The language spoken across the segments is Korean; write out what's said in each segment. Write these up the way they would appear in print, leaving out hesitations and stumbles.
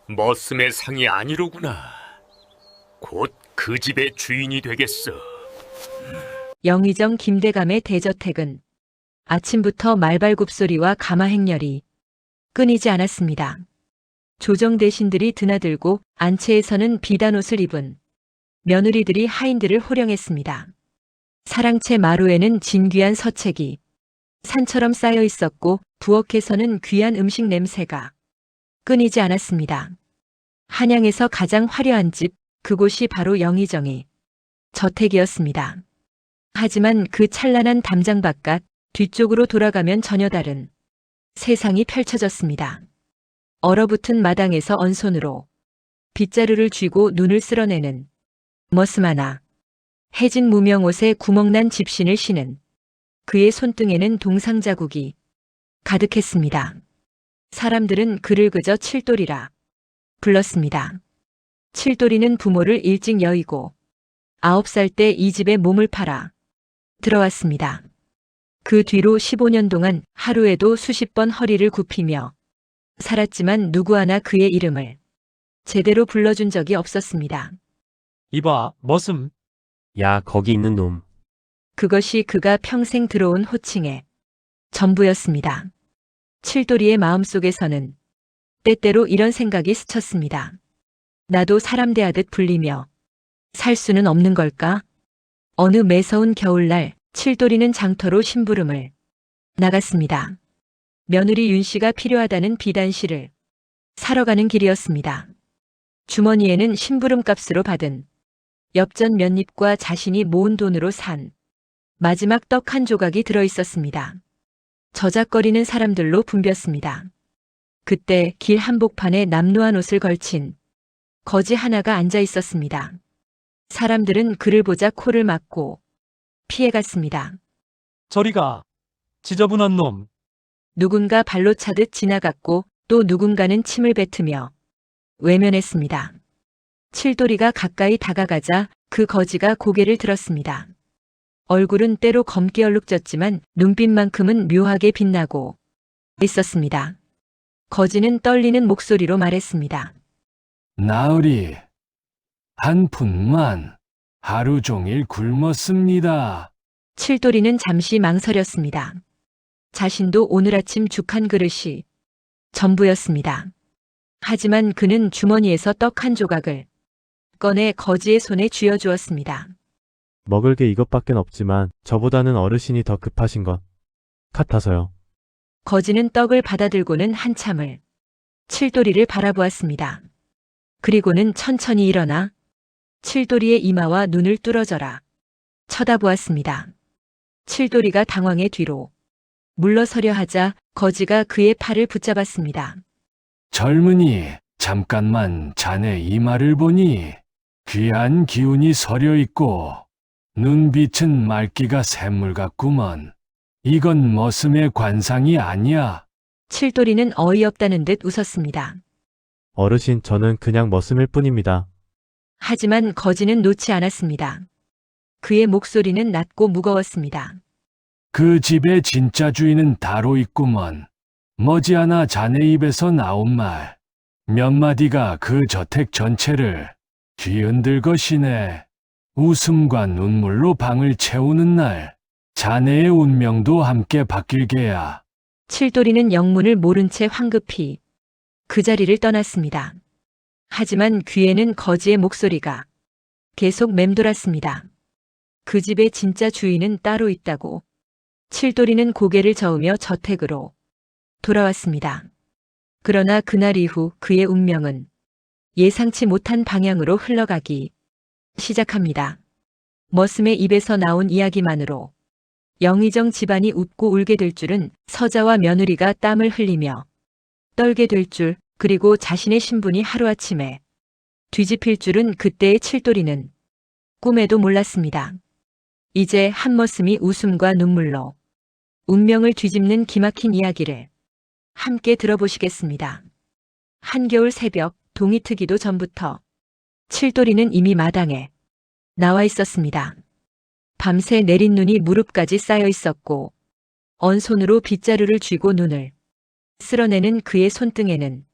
머슴의 상이 아니로구나. 곧 그 집의 주인이 되겠어. 영의정 김대감의 대저택은 아침부터 말발굽소리와 가마행렬이 끊이지 않았습니다. 조정 대신들이 드나들고 안채에서는 비단옷을 입은 며느리들이 하인들을 호령했습니다. 사랑채 마루에는 진귀한 서책이 산처럼 쌓여 있었고 부엌에서는 귀한 음식 냄새가 끊이지 않았습니다. 한양에서 가장 화려한 집, 그곳이 바로 영의정의 저택이었습니다. 하지만 그 찬란한 담장 바깥 뒤쪽으로 돌아가면 전혀 다른 세상이 펼쳐졌습니다. 얼어붙은 마당에서 언손으로 빗자루를 쥐고 눈을 쓸어내는 머슴 하나, 해진 무명옷에 구멍난 집신을 신은 그의 손등에는 동상 자국이 가득했습니다. 사람들은 그를 그저 칠돌이라 불렀습니다. 칠돌이는 부모를 일찍 여의고 9살 때 이 집에 몸을 팔아 들어왔습니다. 그 뒤로 15년 동안 하루에도 수십 번 허리를 굽히며 살았지만 누구 하나 그의 이름을 제대로 불러준 적이 없었습니다. 이봐, 머슴. 야, 거기 있는 놈. 그것이 그가 평생 들어온 호칭의 전부였습니다. 칠돌이의 마음속에서는 때때로 이런 생각이 스쳤습니다. 나도 사람 대하듯 불리며 살 수는 없는 걸까? 어느 매서운 겨울날 칠돌이는 장터로 심부름을 나갔습니다. 며느리 윤씨가 필요하다는 비단실을 사러 가는 길이었습니다. 주머니에는 심부름 값으로 받은 엽전 몇 입과 자신이 모은 돈으로 산 마지막 떡 한 조각이 들어있었습니다. 저작거리는 사람들로 붐볐습니다. 그때 길 한복판에 남루한 옷을 걸친 거지 하나가 앉아 있었습니다. 사람들은 그를 보자 코를 막고 피해갔습니다. 저리가. 지저분한 놈. 누군가 발로 차듯 지나갔고 또 누군가는 침을 뱉으며 외면했습니다. 칠돌이가 가까이 다가가자 그 거지가 고개를 들었습니다. 얼굴은 때로 검게 얼룩졌지만 눈빛만큼은 묘하게 빛나고 있었습니다. 거지는 떨리는 목소리로 말했습니다. 나으리, 한 푼만 하루 종일 굶었습니다. 칠돌이는 잠시 망설였습니다. 자신도 오늘 아침 죽 한 그릇이 전부였습니다. 하지만 그는 주머니에서 떡 한 조각을 꺼내 거지의 손에 쥐어주었습니다. 먹을 게 이것밖엔 없지만 저보다는 어르신이 더 급하신 것 같아서요. 거지는 떡을 받아들고는 한참을 칠돌이를 바라보았습니다. 그리고는 천천히 일어나 칠돌이의 이마와 눈을 뚫어져라 쳐다보았습니다. 칠돌이가 당황해 뒤로 물러서려 하자 거지가 그의 팔을 붙잡았습니다. 젊은이, 잠깐만 자네 이마를 보니 귀한 기운이 서려 있고 눈빛은 맑기가 샘물 같구먼. 이건 머슴의 관상이 아니야. 칠돌이는 어이없다는 듯 웃었습니다. 어르신, 저는 그냥 머슴일 뿐입니다. 하지만 거지는 놓지 않았습니다. 그의 목소리는 낮고 무거웠습니다. 그 집의 진짜 주인은 따로 있구먼. 머지않아 자네 입에서 나온 말 몇 마디가 그 저택 전체를 뒤흔들 것이네. 웃음과 눈물로 방을 채우는 날 자네의 운명도 함께 바뀔 게야. 칠돌이는 영문을 모른 채 황급히 그 자리를 떠났습니다. 하지만 귀에는 거지의 목소리가 계속 맴돌았습니다. 그 집의 진짜 주인은 따로 있다고. 칠돌이는 고개를 저으며 저택으로 돌아왔습니다. 그러나 그날 이후 그의 운명은 예상치 못한 방향으로 흘러가기 시작합니다. 머슴의 입에서 나온 이야기만으로 영의정 집안이 웃고 울게 될 줄은, 서자와 며느리가 땀을 흘리며 떨게 될 줄, 그리고 자신의 신분이 하루아침에 뒤집힐 줄은 그때의 칠돌이는 꿈에도 몰랐습니다. 이제 한 머슴이 웃음과 눈물로 운명을 뒤집는 기막힌 이야기를 함께 들어보시겠습니다. 한겨울 새벽, 동이 트기도 전부터 칠돌이는 이미 마당에 나와 있었습니다. 밤새 내린 눈이 무릎까지 쌓여 있었고 언손으로 빗자루를 쥐고 눈을 쓸어내는 그의 손등에는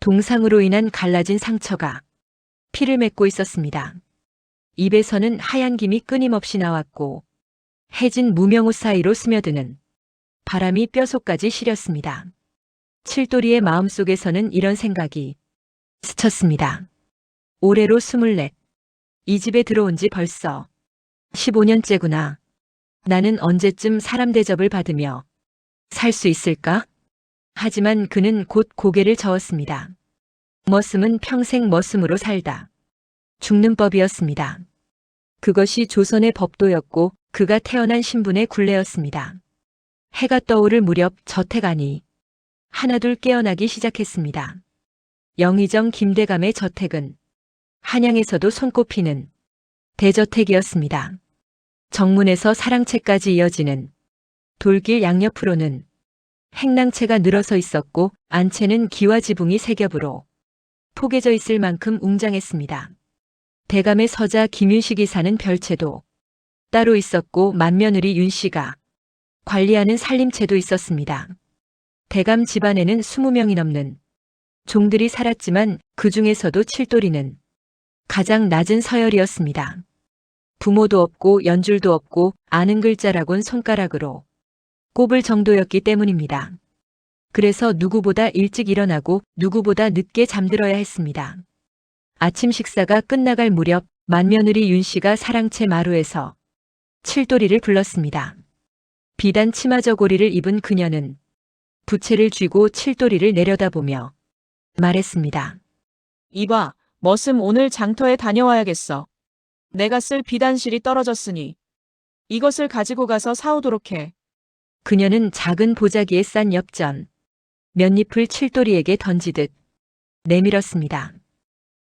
동상으로 인한 갈라진 상처가 피를 맺고 있었습니다. 입에서는 하얀 김이 끊임없이 나왔고 해진 무명옷 사이로 스며드는 바람이 뼛속까지 시렸습니다. 칠돌이의 마음속에서는 이런 생각이 스쳤습니다. 올해로 24. 이 집에 들어온 지 벌써 15년째구나. 나는 언제쯤 사람 대접을 받으며 살 수 있을까? 하지만 그는 곧 고개를 저었습니다. 머슴은 평생 머슴으로 살다 죽는 법이었습니다. 그것이 조선의 법도였고 그가 태어난 신분의 굴레였습니다. 해가 떠오를 무렵 저택 안이 하나둘 깨어나기 시작했습니다. 영의정 김대감의 저택은 한양에서도 손꼽히는 대저택이었습니다. 정문에서 사랑채까지 이어지는 돌길 양옆으로는 행랑채가 늘어서 있었고 안채는 기와 지붕이 세 겹으로 포개져 있을 만큼 웅장했습니다. 대감의 서자 김윤식이 사는 별채도 따로 있었고 맏며느리 윤씨가 관리하는 살림채도 있었습니다. 대감 집안에는 20명이 넘는 종들이 살았지만 그 중에서도 칠돌이는 가장 낮은 서열이었습니다. 부모도 없고 연줄도 없고 아는 글자라곤 손가락으로 꼽을 정도였기 때문입니다. 그래서 누구보다 일찍 일어나고 누구보다 늦게 잠들어야 했습니다. 아침 식사가 끝나갈 무렵 맏며느리 윤씨가 사랑채 마루에서 칠돌이를 불렀습니다. 비단 치마 저고리를 입은 그녀는 부채를 쥐고 칠돌이를 내려다보며 말했습니다. 이봐, 머슴 오늘 장터에 다녀와야겠어. 내가 쓸 비단실이 떨어졌으니 이것을 가지고 가서 사오도록 해. 그녀는 작은 보자기에 싼 엽전 몇 잎을 칠돌이에게 던지듯 내밀었습니다.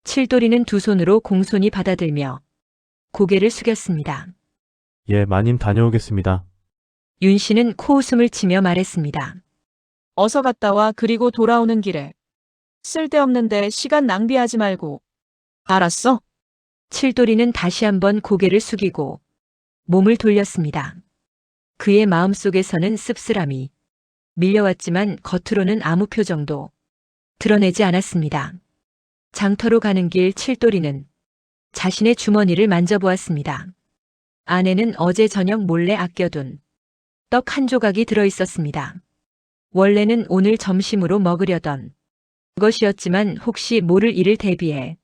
칠돌이는 두 손으로 공손히 받아들며 고개를 숙였습니다. 예, 마님 다녀오겠습니다. 윤 씨는 코웃음을 치며 말했습니다. 어서 갔다 와. 그리고 돌아오는 길에 쓸데없는데 시간 낭비하지 말고. 알았어? 칠돌이는 다시 한번 고개를 숙이고 몸을 돌렸습니다. 그의 마음속에서는 씁쓸함이 밀려왔지만 겉으로는 아무 표정도 드러내지 않았습니다. 장터로 가는 길 칠돌이는 자신의 주머니를 만져보았습니다. 안에는 어제 저녁 몰래 아껴둔 떡 한 조각이 들어있었습니다. 원래는 오늘 점심으로 먹으려던 것이었지만 혹시 모를 일을 대비해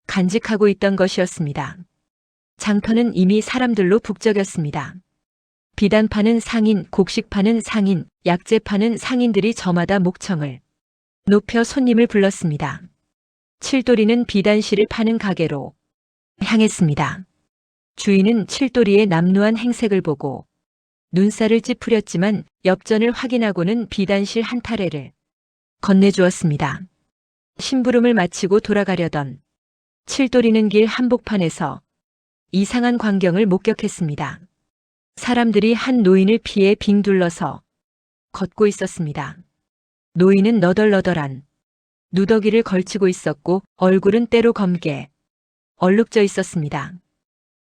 간직하고 있던 것이었습니다. 장터는 이미 사람들로 북적였습니다. 비단 파는 상인, 곡식 파는 상인, 약재 파는 상인들이 저마다 목청을 높여 손님을 불렀습니다. 칠돌이는 비단실을 파는 가게로 향했습니다. 주인은 칠돌이의 남루한 행색을 보고 눈살을 찌푸렸지만 엽전을 확인하고는 비단실 한 타래를 건네주었습니다. 심부름을 마치고 돌아가려던 칠돌이는 길 한복판에서 이상한 광경을 목격했습니다. 사람들이 한 노인을 피해 빙 둘러서 걷고 있었습니다. 노인은 너덜너덜한 누더기를 걸치고 있었고 얼굴은 때로 검게 얼룩져 있었습니다.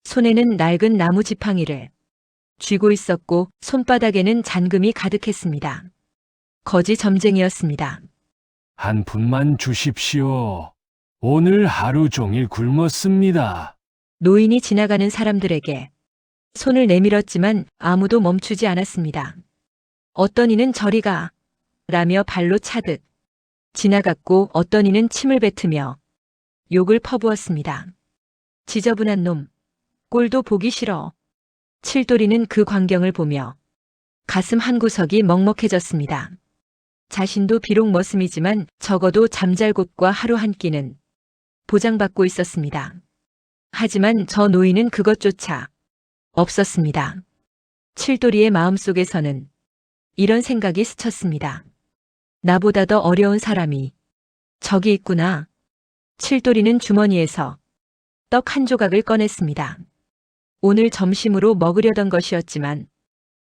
손에는 낡은 나무 지팡이를 쥐고 있었고 손바닥에는 잔금이 가득했습니다. 거지 점쟁이였습니다. 한 푼만 주십시오. 오늘 하루 종일 굶었습니다. 노인이 지나가는 사람들에게 손을 내밀었지만 아무도 멈추지 않았습니다. 어떤 이는 저리 가 라며 발로 차듯 지나갔고 어떤 이는 침을 뱉으며 욕을 퍼부었습니다. 지저분한 놈, 꼴도 보기 싫어. 칠돌이는 그 광경을 보며 가슴 한구석이 먹먹해졌습니다. 자신도 비록 머슴이지만 적어도 잠잘 곳과 하루 한 끼는 보장받고 있었습니다. 하지만 저 노인은 그것조차 없었습니다. 칠돌이의 마음속에서는 이런 생각이 스쳤습니다. 나보다 더 어려운 사람이 저기 있구나. 칠돌이는 주머니에서 떡 한 조각을 꺼냈습니다. 오늘 점심으로 먹으려던 것이었지만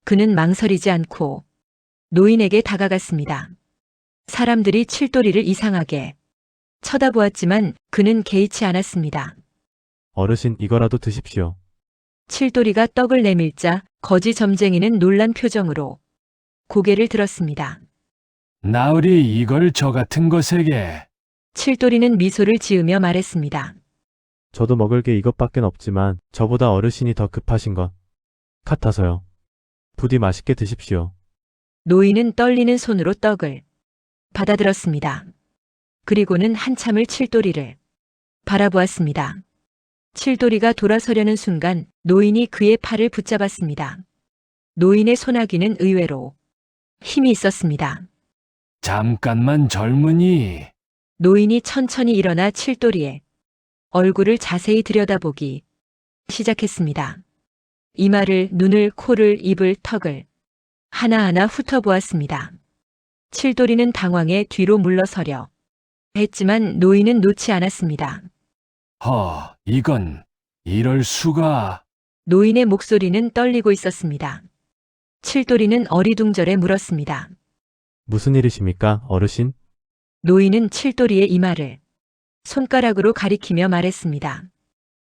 그는 망설이지 않고 노인에게 다가갔습니다. 사람들이 칠돌이를 이상하게 쳐다보았지만 그는 개의치 않았습니다. 어르신 이거라도 드십시오. 칠돌이가 떡을 내밀자 거지 점쟁이는 놀란 표정으로 고개를 들었습니다. 나으리 이걸 저 같은 것에게 칠돌이는 미소를 지으며 말했습니다. 저도 먹을 게 이것밖엔 없지만 저보다 어르신이 더 급하신 것 같아서요. 부디 맛있게 드십시오. 노인은 떨리는 손으로 떡을 받아들었습니다. 그리고는 한참을 칠돌이를 바라보았습니다. 칠돌이가 돌아서려는 순간 노인이 그의 팔을 붙잡았습니다. 노인의 소나기는 의외로 힘이 있었습니다. 잠깐만 젊은이. 노인이 천천히 일어나 칠돌이의 얼굴을 자세히 들여다보기 시작했습니다. 이마를, 눈을, 코를, 입을, 턱을 하나하나 훑어보았습니다. 칠돌이는 당황해 뒤로 물러서려 했지만 노인은 놓지 않았습니다. 이건 이럴 수가. 노인의 목소리는 떨리고 있었습니다. 칠돌이는 어리둥절해 물었습니다. 무슨 일이십니까, 어르신? 노인은 칠돌이의 이마를 손가락으로 가리키며 말했습니다.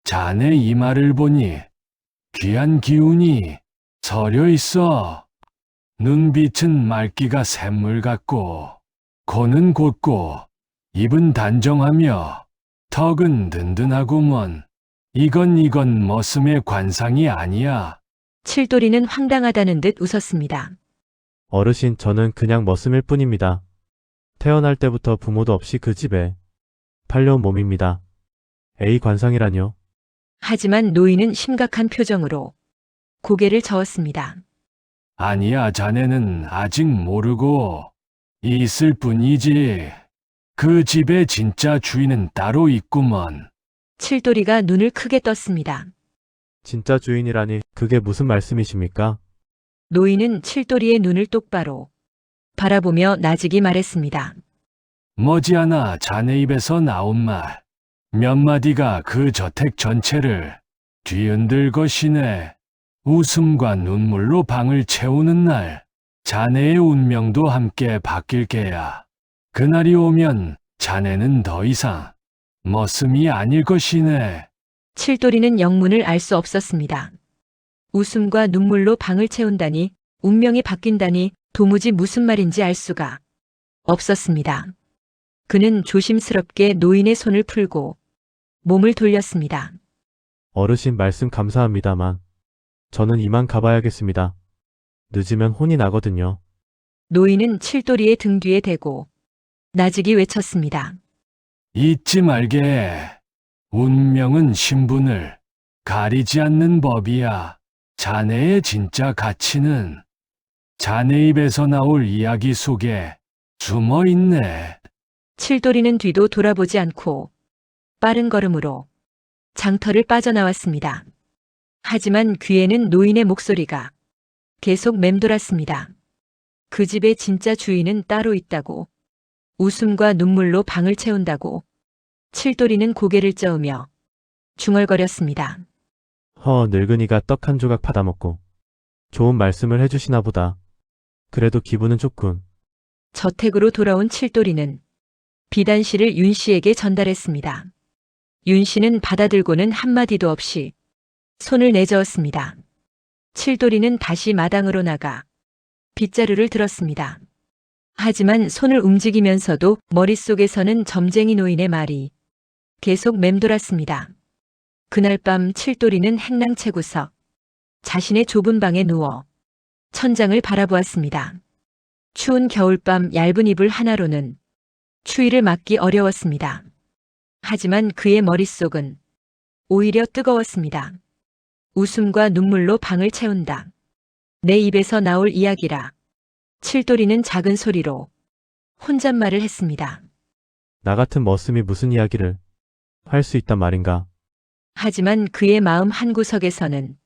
자네 이마를 보니 귀한 기운이 서려 있어. 눈빛은 맑기가 샘물 같고, 코는 곧고, 입은 단정하며, 턱은 든든하구먼. 이건 머슴의 관상이 아니야. 칠돌이는 황당하다는 듯 웃었습니다. 어르신, 저는 그냥 머슴일 뿐입니다. 태어날 때부터 부모도 없이 그 집에 팔려온 몸입니다. 에이, 관상이라뇨. 하지만 노인은 심각한 표정으로 고개를 저었습니다. 아니야, 자네는 아직 모르고 있을 뿐이지. 그 집의 진짜 주인은 따로 있구먼. 칠돌이가 눈을 크게 떴습니다. 진짜 주인이라니 그게 무슨 말씀이십니까? 노인은 칠돌이의 눈을 똑바로 바라보며 나직이 말했습니다. 머지않아 자네 입에서 나온 말 몇 마디가 그 저택 전체를 뒤흔들 것이네. 웃음과 눈물로 방을 채우는 날 자네의 운명도 함께 바뀔 게야. 그날이 오면 자네는 더 이상 머슴이 아닐 것이네. 칠돌이는 영문을 알 수 없었습니다. 웃음과 눈물로 방을 채운다니, 운명이 바뀐다니 도무지 무슨 말인지 알 수가 없었습니다. 그는 조심스럽게 노인의 손을 풀고 몸을 돌렸습니다. 어르신 말씀 감사합니다만 저는 이만 가봐야겠습니다. 늦으면 혼이 나거든요. 노인은 칠돌이의 등 뒤에 대고 나직이 외쳤습니다. 잊지 말게. 운명은 신분을 가리지 않는 법이야. 자네의 진짜 가치는 자네 입에서 나올 이야기 속에 숨어 있네. 칠돌이는 뒤도 돌아보지 않고 빠른 걸음으로 장터를 빠져나왔습니다. 하지만 귀에는 노인의 목소리가 계속 맴돌았습니다. 그 집의 진짜 주인은 따로 있다고, 웃음과 눈물로 방을 채운다고. 칠돌이는 고개를 저으며 중얼거렸습니다. 늙은이가 떡 한 조각 받아먹고 좋은 말씀을 해주시나 보다. 그래도 기분은 좋군. 저택으로 돌아온 칠돌이는 비단실을 윤 씨에게 전달했습니다. 윤 씨는 받아들고는 한마디도 없이 손을 내저었습니다. 칠돌이는 다시 마당으로 나가 빗자루를 들었습니다. 하지만 손을 움직이면서도 머릿속에서는 점쟁이 노인의 말이 계속 맴돌았습니다. 그날 밤 칠돌이는 행랑채구석 자신의 좁은 방에 누워 천장을 바라보았습니다. 추운 겨울밤 얇은 이불 하나로는 추위를 막기 어려웠습니다. 하지만 그의 머릿속은 오히려 뜨거웠습니다. 웃음과 눈물로 방을 채운다. 내 입에서 나올 이야기라. 칠돌이는 작은 소리로 혼잣말을 했습니다. 나 같은 머슴이 무슨 이야기를 할 수 있단 말인가? 하지만 그의 마음 한구석에서는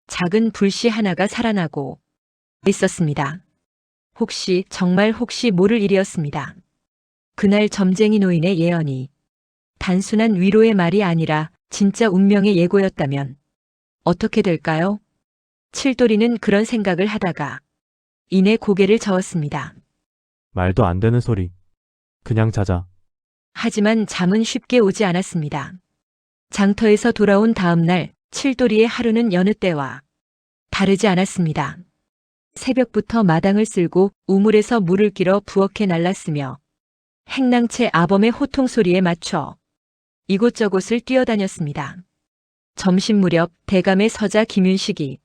작은 불씨 하나가 살아나고 있었습니다. 혹시, 정말 혹시 모를 일이었습니다. 그날 점쟁이 노인의 예언이 단순한 위로의 말이 아니라 진짜 운명의 예고였다면 어떻게 될까요? 칠돌이는 그런 생각을 하다가 이내 고개를 저었습니다. 말도 안 되는 소리. 그냥 자자. 하지만 잠은 쉽게 오지 않았습니다. 장터에서 돌아온 다음 날 칠돌이의 하루는 여느 때와 다르지 않았습니다. 새벽부터 마당을 쓸고 우물에서 물을 길어 부엌에 날랐으며 행랑채 아범의 호통 소리에 맞춰 이곳저곳을 뛰어다녔습니다. 점심 무렵 대감의 서자 김윤식이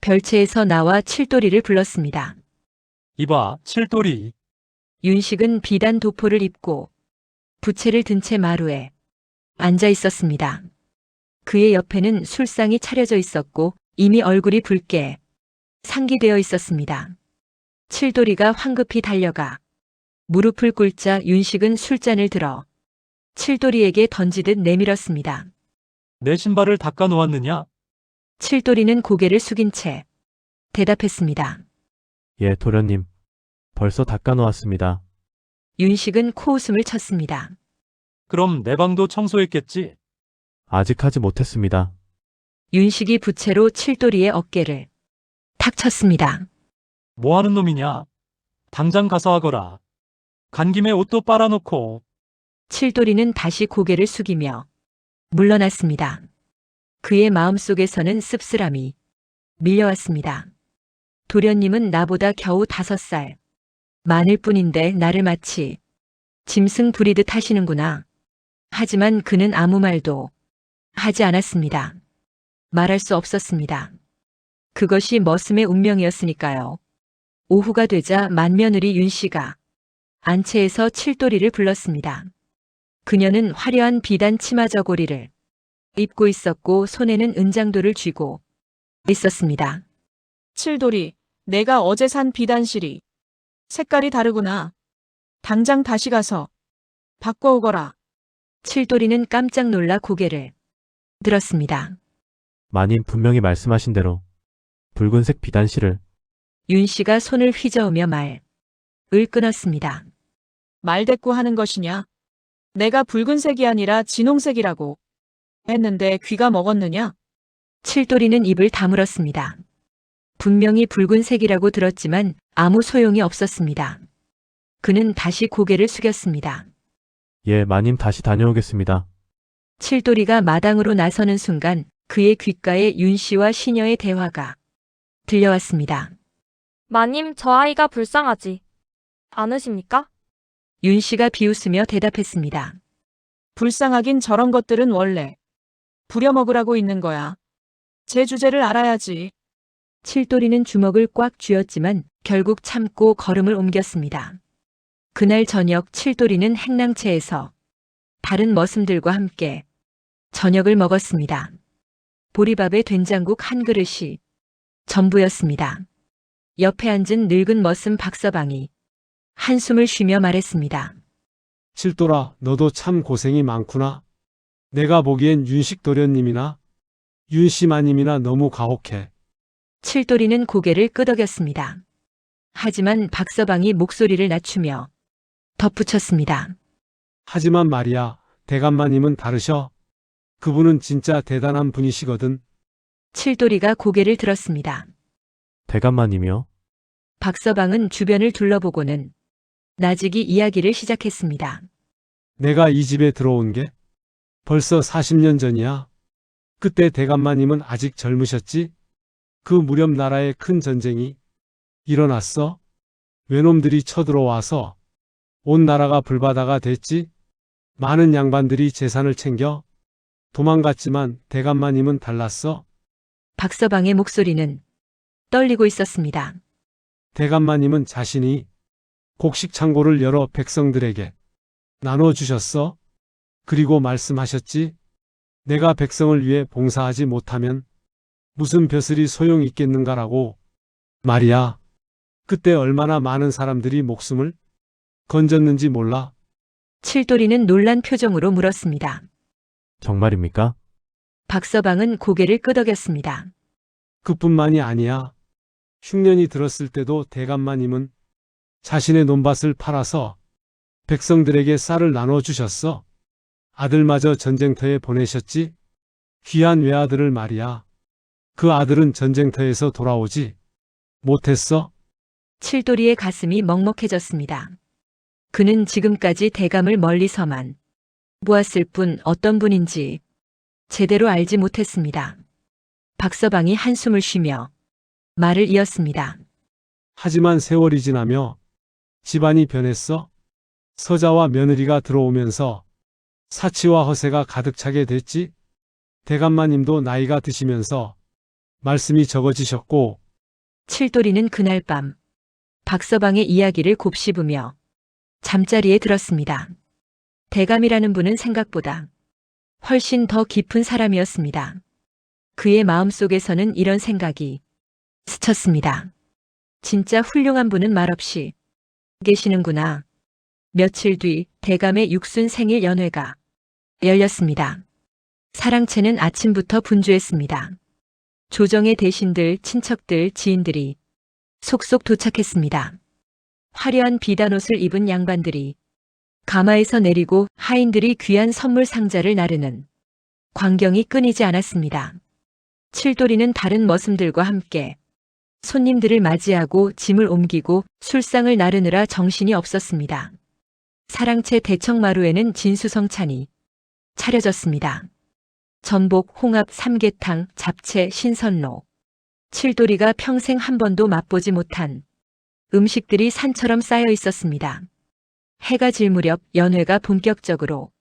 별채에서 나와 칠도리를 불렀습니다. 이봐, 칠돌이. 윤식은 비단 도포를 입고 부채를 든 채 마루에 앉아 있었습니다. 그의 옆에는 술상이 차려져 있었고 이미 얼굴이 붉게 상기되어 있었습니다. 칠도리가 황급히 달려가 무릎을 꿇자 윤식은 술잔을 들어 칠도리에게 던지듯 내밀었습니다. 내 신발을 닦아 놓았느냐? 칠도리는 고개를 숙인 채 대답했습니다. 예, 도련님. 벌써 닦아놓았습니다. 윤식은 코웃음을 쳤습니다. 그럼 내 방도 청소했겠지? 아직 하지 못했습니다. 윤식이 부채로 칠도리의 어깨를 탁 쳤습니다. 뭐 하는 놈이냐? 당장 가서 하거라. 간 김에 옷도 빨아놓고. 칠도리는 다시 고개를 숙이며 물러났습니다. 그의 마음속에서는 씁쓸함이 밀려왔습니다. 도련님은 나보다 겨우 5살 많을 뿐인데 나를 마치 짐승 부리듯 하시는구나. 하지만 그는 아무 말도 하지 않았습니다. 말할 수 없었습니다. 그것이 머슴의 운명이었으니까요. 오후가 되자 맏며느리 윤씨가 안채에서 칠도리를 불렀습니다. 그녀는 화려한 비단 치마 저고리를 입고 있었고 손에는 은장도를 쥐고 있었습니다. 칠돌이, 내가 어제 산 비단실이 색깔이 다르구나. 당장 다시 가서 바꿔오거라. 칠도리는 깜짝 놀라 고개를 들었습니다. 마님 분명히 말씀하신 대로 붉은색 비단실을. 윤씨가 손을 휘저으며 말을 끊었습니다. 말대꾸 하는 것이냐? 내가 붉은색이 아니라 진홍색이라고 했는데 귀가 먹었느냐? 칠도리는 입을 다물었습니다. 분명히 붉은색이라고 들었지만 아무 소용이 없었습니다. 그는 다시 고개를 숙였습니다. 예, 마님 다시 다녀오겠습니다. 칠도리가 마당으로 나서는 순간 그의 귓가에 윤씨와 시녀의 대화가 들려왔습니다. 마님, 저 아이가 불쌍하지 않으십니까? 윤씨가 비웃으며 대답했습니다. 불쌍하긴 저런 것들은 원래 부려먹으라고 있는 거야. 제 주제를 알아야지. 칠도리는 주먹을 꽉 쥐었지만 결국 참고 걸음을 옮겼습니다. 그날 저녁 칠도리는 행랑채에서 다른 머슴들과 함께 저녁을 먹었습니다. 보리밥에 된장국 한 그릇이 전부였습니다. 옆에 앉은 늙은 머슴 박서방이 한숨을 쉬며 말했습니다. 칠돌아, 너도 참 고생이 많구나. 내가 보기엔 윤식 도련님이나 윤씨마님이나 너무 가혹해. 칠도리는 고개를 끄덕였습니다. 하지만 박서방이 목소리를 낮추며 덧붙였습니다. 하지만 말이야, 대감마님은 다르셔. 그분은 진짜 대단한 분이시거든. 칠도리가 고개를 들었습니다. 대감마님이요? 박서방은 주변을 둘러보고는 나직이 이야기를 시작했습니다. 내가 이 집에 들어온 게 벌써 40년 전이야. 그때 대감마님은 아직 젊으셨지? 그 무렵 나라에 큰 전쟁이 일어났어. 외놈들이 쳐들어와서 온 나라가 불바다가 됐지. 많은 양반들이 재산을 챙겨 도망갔지만 대감마님은 달랐어. 박서방의 목소리는 떨리고 있었습니다. 대감마님은 자신이 곡식 창고를 열어 백성들에게 나눠주셨어. 그리고 말씀하셨지. 내가 백성을 위해 봉사하지 못하면 무슨 벼슬이 소용이 있겠는가라고. 말이야. 그때 얼마나 많은 사람들이 목숨을 건졌는지 몰라. 칠도리는 놀란 표정으로 물었습니다. 정말입니까? 박서방은 고개를 끄덕였습니다. 그뿐만이 아니야. 흉년이 들었을 때도 대감마님은 자신의 논밭을 팔아서 백성들에게 쌀을 나눠주셨어. 아들마저 전쟁터에 보내셨지. 귀한 외아들을 말이야. 그 아들은 전쟁터에서 돌아오지 못했어. 칠도리의 가슴이 먹먹해졌습니다. 그는 지금까지 대감을 멀리서만 보았을 뿐 어떤 분인지 제대로 알지 못했습니다. 박서방이 한숨을 쉬며 말을 이었습니다. 하지만 세월이 지나며 집안이 변했어. 서자와 며느리가 들어오면서 사치와 허세가 가득 차게 됐지. 대감마님도 나이가 드시면서 말씀이 적어지셨고 칠돌이는 그날 밤 박서방의 이야기를 곱씹으며 잠자리에 들었습니다. 대감이라는 분은 생각보다 훨씬 더 깊은 사람이었습니다. 그의 마음속에서는 이런 생각이 스쳤습니다. 진짜 훌륭한 분은 말없이 계시는구나. 며칠 뒤 대감의 육순 생일 연회가 열렸습니다. 사랑채는 아침부터 분주했습니다. 조정의 대신들, 친척들, 지인들이 속속 도착했습니다. 화려한 비단옷을 입은 양반들이 가마에서 내리고 하인들이 귀한 선물 상자를 나르는 광경이 끊이지 않았습니다. 칠돌이는 다른 머슴들과 함께 손님들을 맞이하고 짐을 옮기고 술상을 나르느라 정신이 없었습니다. 사랑채 대청마루에는 진수성찬이 차려졌습니다. 전복, 홍합, 삼계탕, 잡채, 신선로. 칠돌이가 평생 한 번도 맛보지 못한 음식들이 산처럼 쌓여 있었습니다. 해가 질 무렵 연회가 본격적으로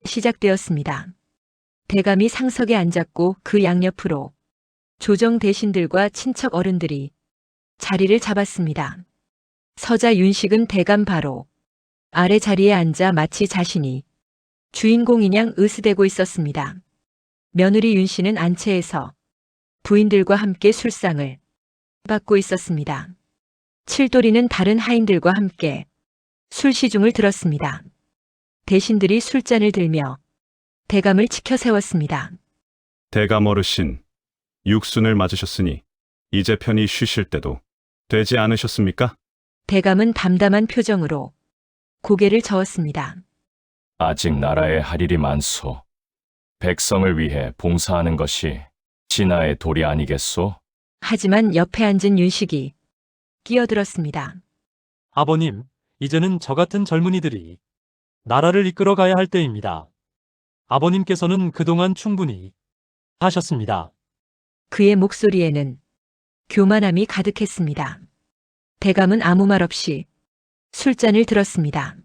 시작되었습니다. 대감이 상석에 앉았고 그 양옆으로 조정 대신들과 친척 어른들이 자리를 잡았습니다. 서자 윤식은 대감 바로 아래 자리에 앉아 마치 자신이 주인공이냥 으스대고 있었습니다. 며느리 윤씨는 안채에서 부인들과 함께 술상을 받고 있었습니다. 칠돌이는 다른 하인들과 함께 술시중을 들었습니다. 대신들이 술잔을 들며 대감을 치켜 세웠습니다. 대감 어르신, 육순을 맞으셨으니 이제 편히 쉬실 때도 되지 않으셨습니까? 대감은 담담한 표정으로 고개를 저었습니다. 아직 나라에 할 일이 많소. 백성을 위해 봉사하는 것이 진화의 도리 아니겠소? 하지만 옆에 앉은 윤식이 끼어들었습니다. 아버님, 이제는 저 같은 젊은이들이 나라를 이끌어 가야 할 때입니다. 아버님께서는 그동안 충분히 하셨습니다. 그의 목소리에는 교만함이 가득했습니다. 대감은 아무 말 없이 술잔을 들었습니다.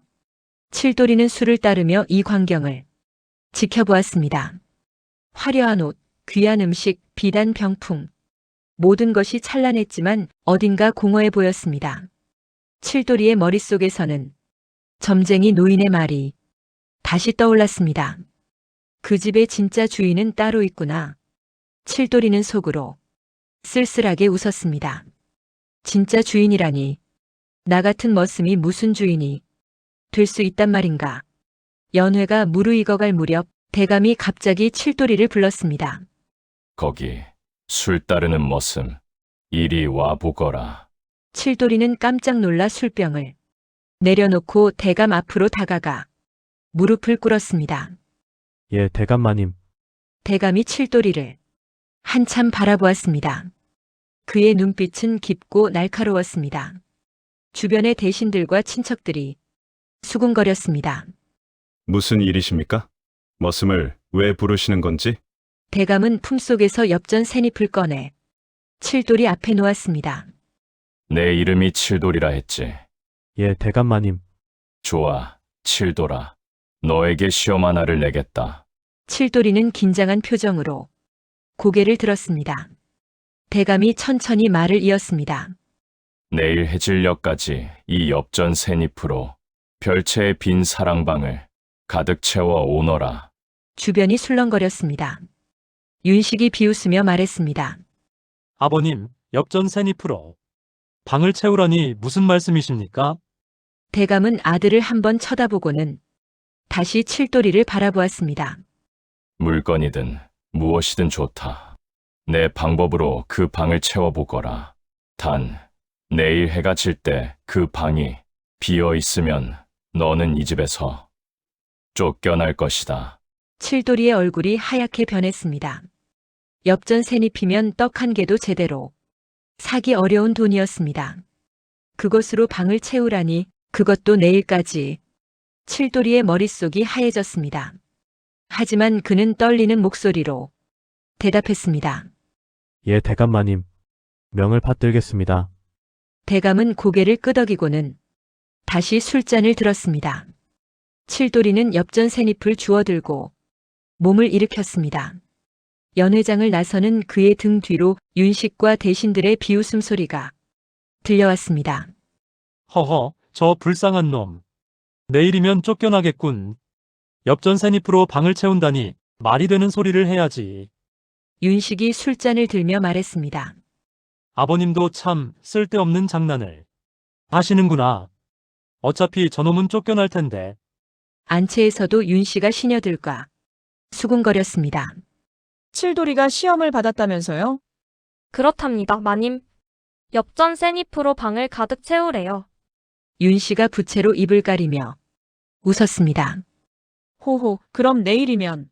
칠돌이는 술을 따르며 이 광경을 지켜보았습니다. 화려한 옷, 귀한 음식, 비단 병풍. 모든 것이 찬란했지만 어딘가 공허해 보였습니다. 칠돌이의 머릿속에서는 점쟁이 노인의 말이 다시 떠올랐습니다. 그 집의 진짜 주인은 따로 있구나. 칠돌이는 속으로 쓸쓸하게 웃었습니다. 진짜 주인이라니. 나 같은 머슴이 무슨 주인이 될 수 있단 말인가. 연회가 무르익어갈 무렵 대감이 갑자기 칠돌이를 불렀습니다. 거기 술 따르는 머슴, 이리 와 보거라. 칠돌이는 깜짝 놀라 술병을 내려놓고 대감 앞으로 다가가 무릎을 꿇었습니다. 예, 대감마님. 대감이 칠돌이를 한참 바라보았습니다. 그의 눈빛은 깊고 날카로웠습니다. 주변의 대신들과 친척들이 수군거렸습니다. 무슨 일이십니까? 머슴을 왜 부르시는 건지? 대감은 품속에서 엽전 새잎을 꺼내 칠돌이 앞에 놓았습니다. 내 이름이 칠돌이라 했지. 예, 대감마님. 좋아, 칠돌아. 너에게 시험 하나를 내겠다. 칠돌이는 긴장한 표정으로 고개를 들었습니다. 대감이 천천히 말을 이었습니다. 내일 해질녘까지 이 엽전 새잎으로 별채의 빈 사랑방을 가득 채워 오너라. 주변이 술렁거렸습니다. 윤식이 비웃으며 말했습니다. 아버님, 엽전 새잎으로 방을 채우라니 무슨 말씀이십니까? 대감은 아들을 한번 쳐다보고는 다시 칠돌이를 바라보았습니다. 물건이든 무엇이든 좋다. 내 방법으로 그 방을 채워보거라. 단, 내일 해가 질 때 그 방이 비어 있으면 너는 이 집에서 쫓겨날 것이다. 칠돌이의 얼굴이 하얗게 변했습니다. 엽전 새잎이면 떡 한 개도 제대로 사기 어려운 돈이었습니다. 그것으로 방을 채우라니 그것도 내일까지. 칠돌이의 머릿속이 하얘졌습니다. 하지만 그는 떨리는 목소리로 대답했습니다. 예, 대감마님. 명을 받들겠습니다. 대감은 고개를 끄덕이고는 다시 술잔을 들었습니다. 칠돌이는 엽전 샌잎을 주워들고 몸을 일으켰습니다. 연회장을 나서는 그의 등 뒤로 윤식과 대신들의 비웃음 소리가 들려왔습니다. 허허, 저 불쌍한 놈. 내일이면 쫓겨나겠군. 엽전 샌잎으로 방을 채운다니 말이 되는 소리를 해야지. 윤식이 술잔을 들며 말했습니다. 아버님도 참 쓸데없는 장난을 하시는구나. 어차피 저놈은 쫓겨날 텐데. 안채에서도 윤씨가 시녀들과 수군거렸습니다. 칠돌이가 시험을 받았다면서요? 그렇답니다, 마님. 엽전 샌잎으로 방을 가득 채우래요. 윤씨가 부채로 입을 가리며 웃었습니다. 호호, 그럼 내일이면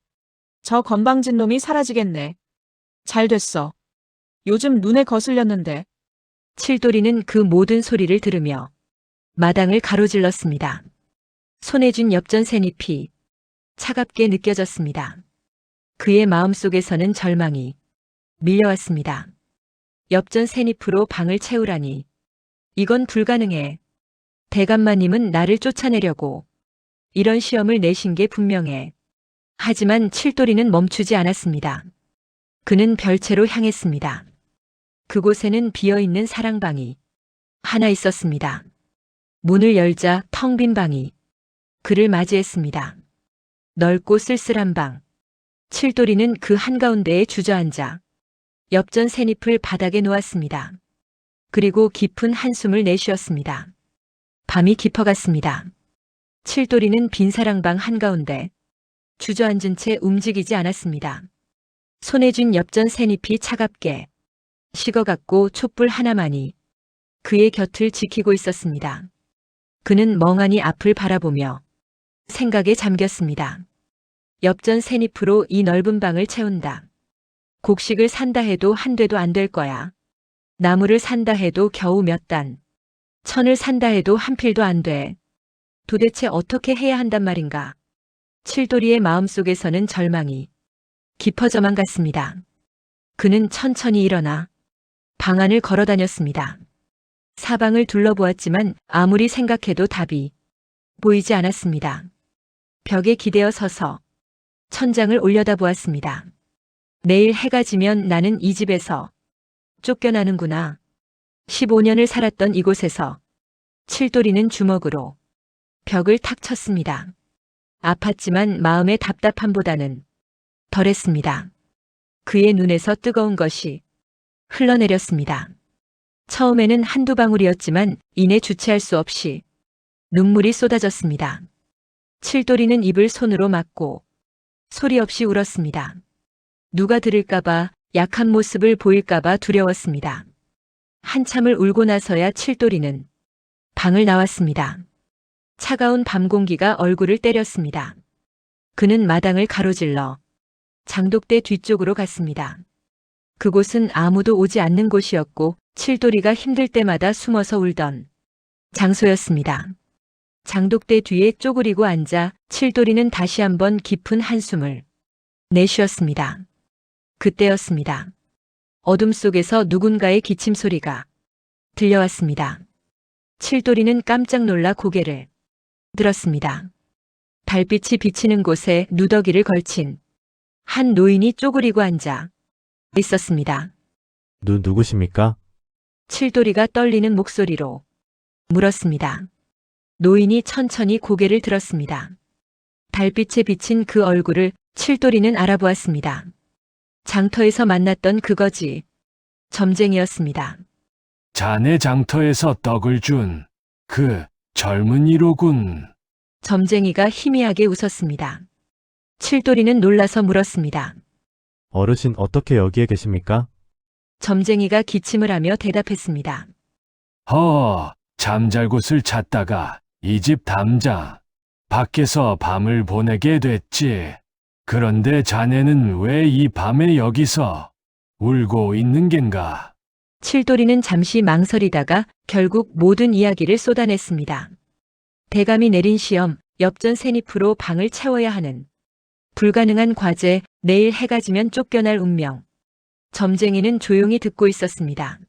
저 건방진 놈이 사라지겠네. 잘 됐어. 요즘 눈에 거슬렸는데. 칠돌이는 그 모든 소리를 들으며 마당을 가로질렀습니다. 손에 쥔 엽전 샌잎이 차갑게 느껴졌습니다. 그의 마음속에서는 절망이 밀려왔습니다. 엽전 샌잎으로 방을 채우라니. 이건 불가능해. 대감마님은 나를 쫓아내려고 이런 시험을 내신 게 분명해. 하지만 칠돌이는 멈추지 않았습니다. 그는 별채로 향했습니다. 그곳에는 비어있는 사랑방이 하나 있었습니다. 문을 열자 텅 빈 방이 그를 맞이했습니다. 넓고 쓸쓸한 방. 칠돌이는 그 한가운데에 주저앉아 엽전 샌잎을 바닥에 놓았습니다. 그리고 깊은 한숨을 내쉬었습니다. 밤이 깊어갔습니다. 칠돌이는 빈 사랑방 한가운데 주저앉은 채 움직이지 않았습니다. 손에 쥔 엽전 샌잎이 차갑게 식어갔고 촛불 하나만이 그의 곁을 지키고 있었습니다. 그는 멍하니 앞을 바라보며 생각에 잠겼습니다. 엽전 샌잎으로 이 넓은 방을 채운다. 곡식을 산다 해도 한 대도 안 될 거야. 나무를 산다 해도 겨우 몇 단. 천을 산다 해도 한 필도 안 돼. 도대체 어떻게 해야 한단 말인가? 칠돌이의 마음속에서는 절망이 깊어져만 갔습니다. 그는 천천히 일어나 방 안을 걸어 다녔습니다. 사방을 둘러보았지만 아무리 생각해도 답이 보이지 않았습니다. 벽에 기대어 서서 천장을 올려다보았습니다. 내일 해가 지면 나는 이 집에서 쫓겨나는구나. 15년을 살았던 이곳에서 칠돌이는 주먹으로 벽을 탁 쳤습니다. 아팠지만 마음의 답답함보다는 덜했습니다. 그의 눈에서 뜨거운 것이 흘러내렸습니다. 처음에는 한두 방울이었지만 이내 주체할 수 없이 눈물이 쏟아졌습니다. 칠돌이는 입을 손으로 막고 소리 없이 울었습니다. 누가 들을까봐, 약한 모습을 보일까봐 두려웠습니다. 한참을 울고 나서야 칠돌이는 방을 나왔습니다. 차가운 밤 공기가 얼굴을 때렸습니다. 그는 마당을 가로질러 장독대 뒤쪽으로 갔습니다. 그곳은 아무도 오지 않는 곳이었고 칠돌이가 힘들 때마다 숨어서 울던 장소였습니다. 장독대 뒤에 쪼그리고 앉아 칠돌이는 다시 한번 깊은 한숨을 내쉬었습니다. 그때였습니다. 어둠 속에서 누군가의 기침 소리가 들려왔습니다. 칠돌이는 깜짝 놀라 고개를 들었습니다. 달빛이 비치는 곳에 누더기를 걸친 한 노인이 쪼그리고 앉아 있었습니다. 누구십니까? 칠돌이가 떨리는 목소리로 물었습니다. 노인이 천천히 고개를 들었습니다. 달빛에 비친 그 얼굴을 칠돌이는 알아보았습니다. 장터에서 만났던 그거지. 점쟁이였습니다. 자네 장터에서 떡을 준 그 젊은이로군. 점쟁이가 희미하게 웃었습니다. 칠돌이는 놀라서 물었습니다. 어르신 어떻게 여기에 계십니까? 점쟁이가 기침을 하며 대답했습니다. 잠잘 곳을 찾다가 이 집 담장 밖에서 밤을 보내게 됐지. 그런데 자네는 왜 이 밤에 여기서 울고 있는 겐가? 칠돌이는 잠시 망설이다가 결국 모든 이야기를 쏟아냈습니다. 대감이 내린 시험, 엽전 샌잎으로 방을 채워야 하는 불가능한 과제, 내일 해가 지면 쫓겨날 운명. 점쟁이는 조용히 듣고 있었습니다.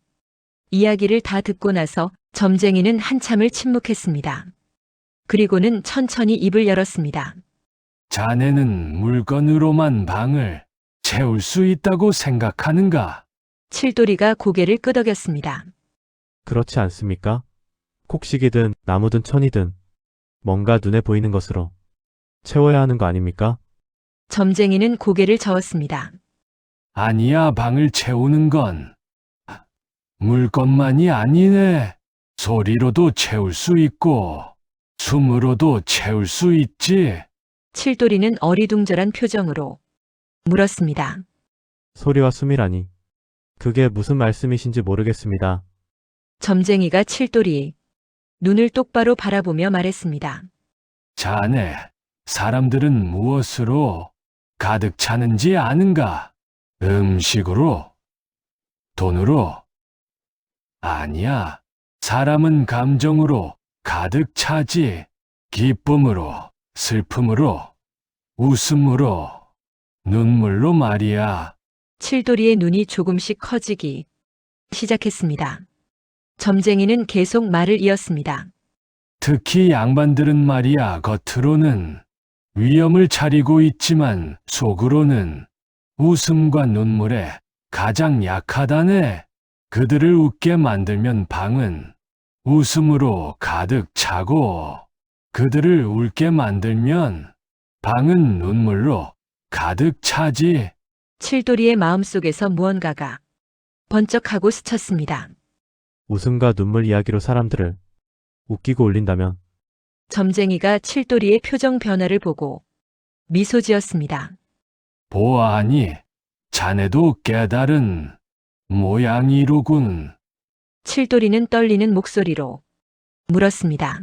이야기를 다 듣고 나서 점쟁이는 한참을 침묵했습니다. 그리고는 천천히 입을 열었습니다. 자네는 물건으로만 방을 채울 수 있다고 생각하는가? 칠돌이가 고개를 끄덕였습니다. 그렇지 않습니까? 곡식이든 나무든 천이든 뭔가 눈에 보이는 것으로 채워야 하는 거 아닙니까? 점쟁이는 고개를 저었습니다. 아니야, 방을 채우는 건 물건만이 아니네. 소리로도 채울 수 있고 숨으로도 채울 수 있지. 칠돌이는 어리둥절한 표정으로 물었습니다. 소리와 숨이라니. 그게 무슨 말씀이신지 모르겠습니다. 점쟁이가 칠돌이 눈을 똑바로 바라보며 말했습니다. 자네, 사람들은 무엇으로 가득 차는지 아는가? 음식으로? 돈으로? 아니야. 사람은 감정으로 가득 차지. 기쁨으로, 슬픔으로, 웃음으로, 눈물로 말이야. 칠돌이의 눈이 조금씩 커지기 시작했습니다. 점쟁이는 계속 말을 이었습니다. 특히 양반들은 말이야, 겉으로는 위엄을 차리고 있지만 속으로는 웃음과 눈물에 가장 약하다네. 그들을 웃게 만들면 방은 웃음으로 가득 차고, 그들을 울게 만들면 방은 눈물로 가득 차지. 칠돌이의 마음속에서 무언가가 번쩍하고 스쳤습니다. 웃음과 눈물 이야기로 사람들을 웃기고 울린다면 점쟁이가 칠돌이의 표정 변화를 보고 미소 지었습니다. 보아하니 자네도 깨달은 모양이로군. 칠돌이는 떨리는 목소리로 물었습니다.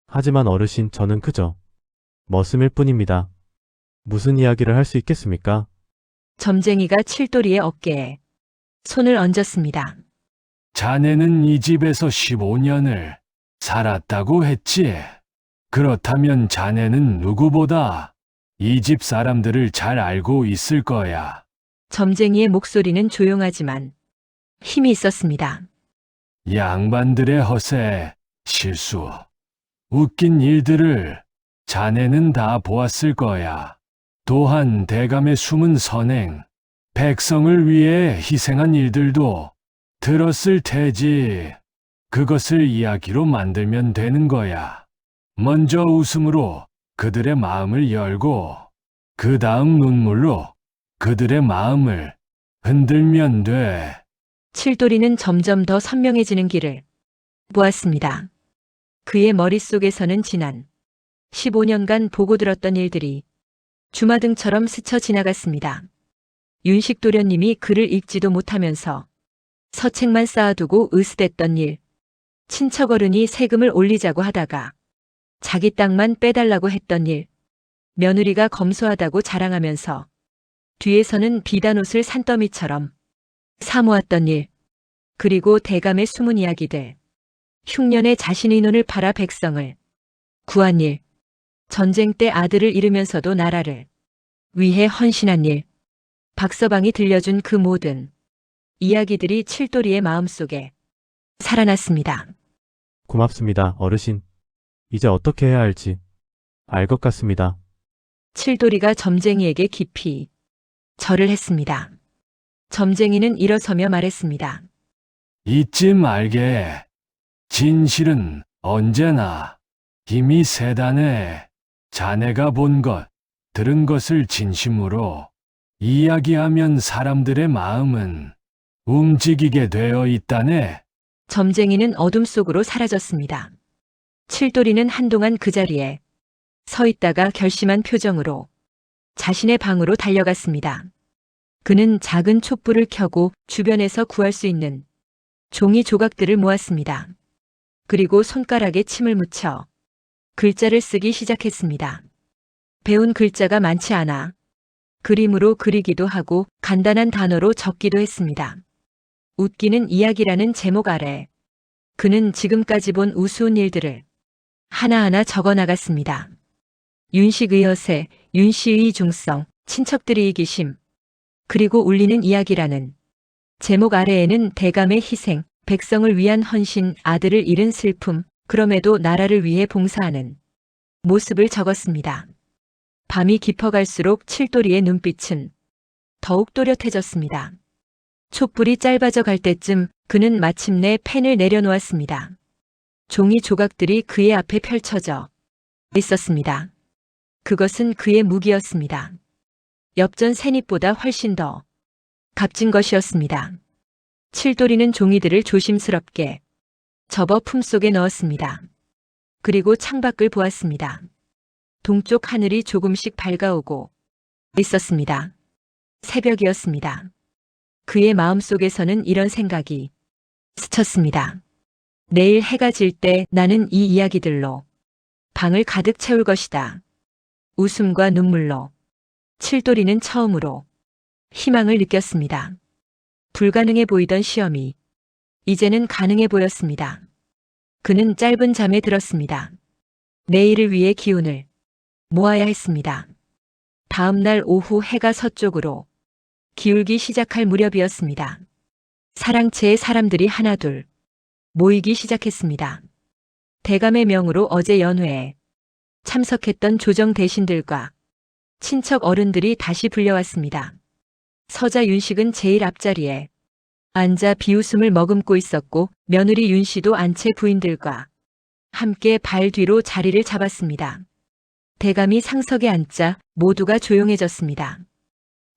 하지만 어르신, 저는 그저 머슴일 뿐입니다. 무슨 이야기를 할 수 있겠습니까? 점쟁이가 칠돌이의 어깨에 손을 얹었습니다. 자네는 이 집에서 15년을 살았다고 했지. 그렇다면 자네는 누구보다 이 집 사람들을 잘 알고 있을 거야. 점쟁이의 목소리는 조용하지만 힘이 있었습니다. 양반들의 허세, 실수, 웃긴 일들을 자네는 다 보았을 거야. 또한 대감의 숨은 선행, 백성을 위해 희생한 일들도 들었을 테지. 그것을 이야기로 만들면 되는 거야. 먼저 웃음으로 그들의 마음을 열고, 그 다음 눈물로 그들의 마음을 흔들면 돼. 칠돌이는 점점 더 선명해지는 길을 보았습니다. 그의 머릿속에서는 지난 15년간 보고 들었던 일들이 주마등처럼 스쳐 지나갔습니다. 윤식 도련님이 글을 읽지도 못하면서 서책만 쌓아두고 으스댔던 일, 친척 어른이 세금을 올리자고 하다가 자기 땅만 빼달라고 했던 일, 며느리가 검소하다고 자랑하면서 뒤에서는 비단 옷을 산더미처럼 사모았던 일, 그리고 대감의 숨은 이야기들, 흉년에 자신의 눈을 팔아 백성을 구한 일, 전쟁 때 아들을 잃으면서도 나라를 위해 헌신한 일, 박서방이 들려준 그 모든 이야기들이 칠돌이의 마음속에 살아났습니다. 고맙습니다, 어르신. 이제 어떻게 해야 할지 알 것 같습니다. 칠돌이가 점쟁이에게 깊이 절을 했습니다. 점쟁이는 일어서며 말했습니다. 잊지 말게. 진실은 언제나 힘이 세다네. 자네가 본 것, 들은 것을 진심으로 이야기하면 사람들의 마음은 움직이게 되어 있다네. 점쟁이는 어둠 속으로 사라졌습니다. 칠돌이는 한동안 그 자리에 서 있다가 결심한 표정으로 자신의 방으로 달려갔습니다. 그는 작은 촛불을 켜고 주변에서 구할 수 있는 종이 조각들을 모았습니다. 그리고 손가락에 침을 묻혀 글자를 쓰기 시작했습니다. 배운 글자가 많지 않아 그림으로 그리기도 하고 간단한 단어로 적기도 했습니다. 웃기는 이야기라는 제목 아래 그는 지금까지 본 우스운 일들을 하나하나 적어 나갔습니다. 윤식의 허세, 윤씨의 중성, 친척들의 이기심, 그리고 울리는 이야기라는 제목 아래에는 대감의 희생, 백성을 위한 헌신, 아들을 잃은 슬픔, 그럼에도 나라를 위해 봉사하는 모습을 적었습니다. 밤이 깊어갈수록 칠돌이의 눈빛은 더욱 또렷해졌습니다. 촛불이 짧아져 갈 때쯤 그는 마침내 펜을 내려놓았습니다. 종이 조각들이 그의 앞에 펼쳐져 있었습니다. 그것은 그의 무기였습니다. 엽전 새잎보다 훨씬 더 값진 것이었습니다. 칠돌이는 종이들을 조심스럽게 접어 품속에 넣었습니다. 그리고 창밖을 보았습니다. 동쪽 하늘이 조금씩 밝아오고 있었습니다. 새벽이었습니다. 그의 마음속에서는 이런 생각이 스쳤습니다. 내일 해가 질 때 나는 이 이야기들로 방을 가득 채울 것이다. 웃음과 눈물로 칠돌이는 처음으로 희망을 느꼈습니다. 불가능해 보이던 시험이 이제는 가능해 보였습니다. 그는 짧은 잠에 들었습니다. 내일을 위해 기운을 모아야 했습니다. 다음 날 오후 해가 서쪽으로 기울기 시작할 무렵이었습니다. 사랑채의 사람들이 하나둘 모이기 시작했습니다. 대감의 명으로 어제 연회에 참석했던 조정 대신들과 친척 어른들이 다시 불려왔습니다. 서자 윤식은 제일 앞자리에 앉아 비웃음을 머금고 있었고 며느리 윤씨도 안채 부인들과 함께 발 뒤로 자리를 잡았습니다. 대감이 상석에 앉자 모두가 조용해졌습니다.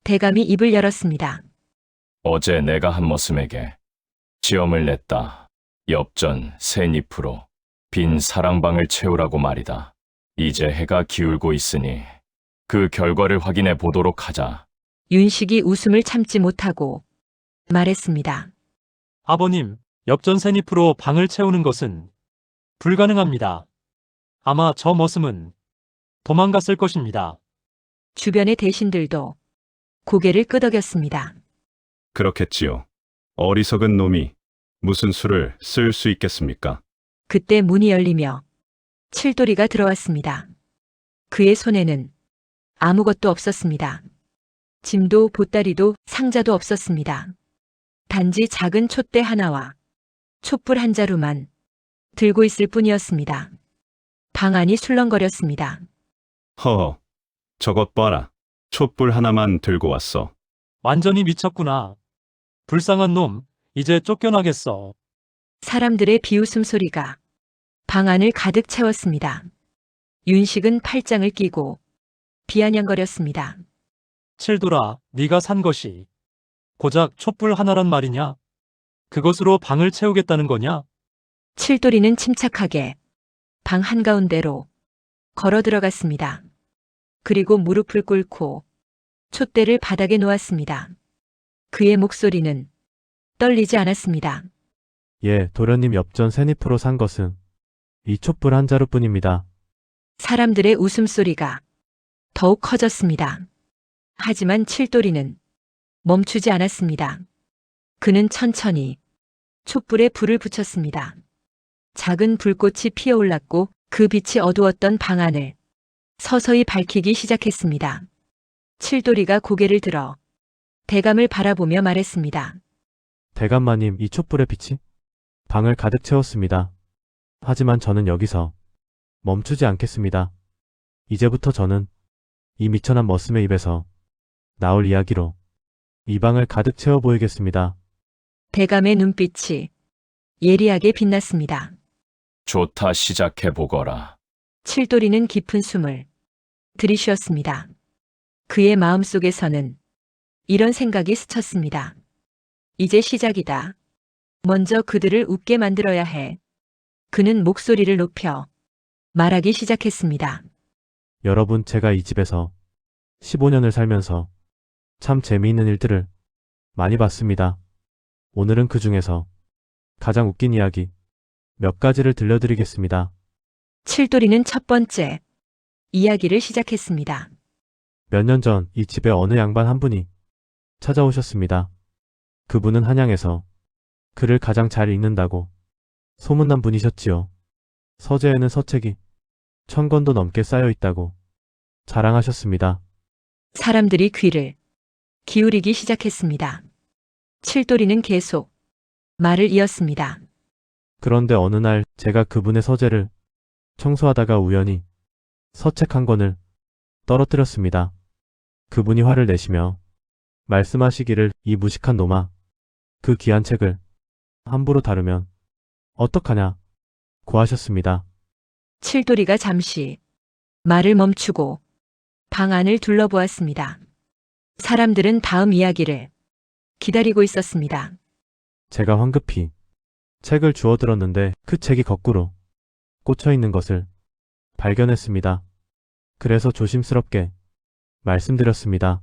대감이 입을 열었습니다. 어제 내가 한 머슴에게 시험을 냈다. 엽전 새잎으로 빈 사랑방을 채우라고 말이다. 이제 해가 기울고 있으니 그 결과를 확인해 보도록 하자. 윤식이 웃음을 참지 못하고 말했습니다. 아버님, 엽전 새잎으로 방을 채우는 것은 불가능합니다. 아마 저 머슴은 도망갔을 것입니다. 주변의 대신들도 고개를 끄덕였습니다. 그렇겠지요. 어리석은 놈이 무슨 수를 쓸 수 있겠습니까? 그때 문이 열리며 칠돌이가 들어왔습니다. 그의 손에는 아무것도 없었습니다. 짐도 보따리도 상자도 없었습니다. 단지 작은 촛대 하나와 촛불 한 자루만 들고 있을 뿐이었습니다. 방 안이 술렁거렸습니다. 허허, 저것 봐라. 촛불 하나만 들고 왔어. 완전히 미쳤구나. 불쌍한 놈, 이제 쫓겨나겠어. 사람들의 비웃음 소리가 방 안을 가득 채웠습니다. 윤식은 팔짱을 끼고 비아냥거렸습니다. 칠돌아, 네가 산 것이 고작 촛불 하나란 말이냐? 그것으로 방을 채우겠다는 거냐? 칠돌이는 침착하게 방 한가운데로 걸어 들어갔습니다. 그리고 무릎을 꿇고 촛대를 바닥에 놓았습니다. 그의 목소리는 떨리지 않았습니다. 예, 도련님 엽전 새잎으로 산 것은 이 촛불 한 자루뿐입니다. 사람들의 웃음소리가 더욱 커졌습니다. 하지만 칠돌이는 멈추지 않았습니다. 그는 천천히 촛불에 불을 붙였습니다. 작은 불꽃이 피어올랐고 그 빛이 어두웠던 방 안을 서서히 밝히기 시작했습니다. 칠돌이가 고개를 들어 대감을 바라보며 말했습니다. 대감마님, 이 촛불의 빛이 방을 가득 채웠습니다. 하지만 저는 여기서 멈추지 않겠습니다. 이제부터 저는 이 미천한 머슴의 입에서 나올 이야기로 이 방을 가득 채워 보이겠습니다. 대감의 눈빛이 예리하게 빛났습니다. 좋다, 시작해 보거라. 칠돌이는 깊은 숨을 들이쉬었습니다. 그의 마음속에서는 이런 생각이 스쳤습니다. 이제 시작이다. 먼저 그들을 웃게 만들어야 해. 그는 목소리를 높여 말하기 시작했습니다. 여러분, 제가 이 집에서 15년을 살면서 참 재미있는 일들을 많이 봤습니다. 오늘은 그 중에서 가장 웃긴 이야기 몇 가지를 들려드리겠습니다. 칠돌이는 첫 번째 이야기를 시작했습니다. 몇 년 전 이 집에 어느 양반 한 분이 찾아오셨습니다. 그분은 한양에서 글을 가장 잘 읽는다고 소문난 분이셨지요. 서재에는 서책이 1000권도 넘게 쌓여 있다고 자랑하셨습니다. 사람들이 귀를 기울이기 시작했습니다. 칠돌이는 계속 말을 이었습니다. 그런데 어느 날 제가 그분의 서재를 청소하다가 우연히 서책 한 권을 떨어뜨렸습니다. 그분이 화를 내시며 말씀하시기를 이 무식한 놈아, 그 귀한 책을 함부로 다루면 어떡하냐고 하셨습니다. 칠돌이가 잠시 말을 멈추고 방 안을 둘러보았습니다. 사람들은 다음 이야기를 기다리고 있었습니다. 제가 황급히 책을 주워들었는데 그 책이 거꾸로 꽂혀 있는 것을 발견했습니다. 그래서 조심스럽게 말씀드렸습니다.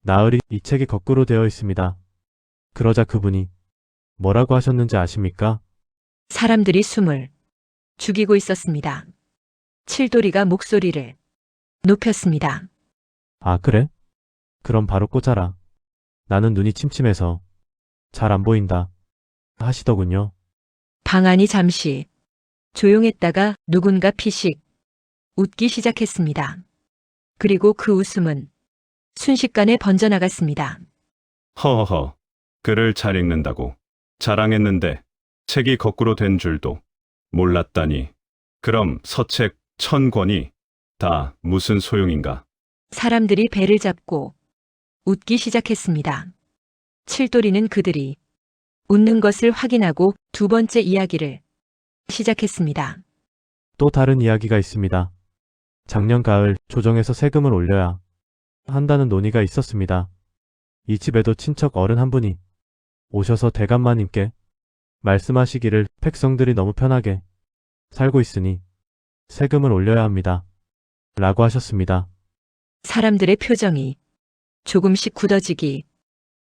나으리, 이 책이 거꾸로 되어 있습니다. 그러자 그분이 뭐라고 하셨는지 아십니까? 사람들이 숨을 죽이고 있었습니다. 칠돌이가 목소리를 높였습니다. 아, 그래? 그럼 바로 꽂아라. 나는 눈이 침침해서 잘 안 보인다. 하시더군요. 방 안이 잠시 조용했다가 누군가 피식 웃기 시작했습니다. 그리고 그 웃음은 순식간에 번져나갔습니다. 허허허. 글을 잘 읽는다고 자랑했는데 책이 거꾸로 된 줄도 몰랐다니. 그럼 서책 1000권이 다 무슨 소용인가? 사람들이 배를 잡고 웃기 시작했습니다. 칠돌이는 그들이 웃는 것을 확인하고 두 번째 이야기를 시작했습니다. 또 다른 이야기가 있습니다. 작년 가을 조정에서 세금을 올려야 한다는 논의가 있었습니다. 이 집에도 친척 어른 한 분이 오셔서 대감마님께 말씀하시기를 백성들이 너무 편하게 살고 있으니 세금을 올려야 합니다. 라고 하셨습니다. 사람들의 표정이 조금씩 굳어지기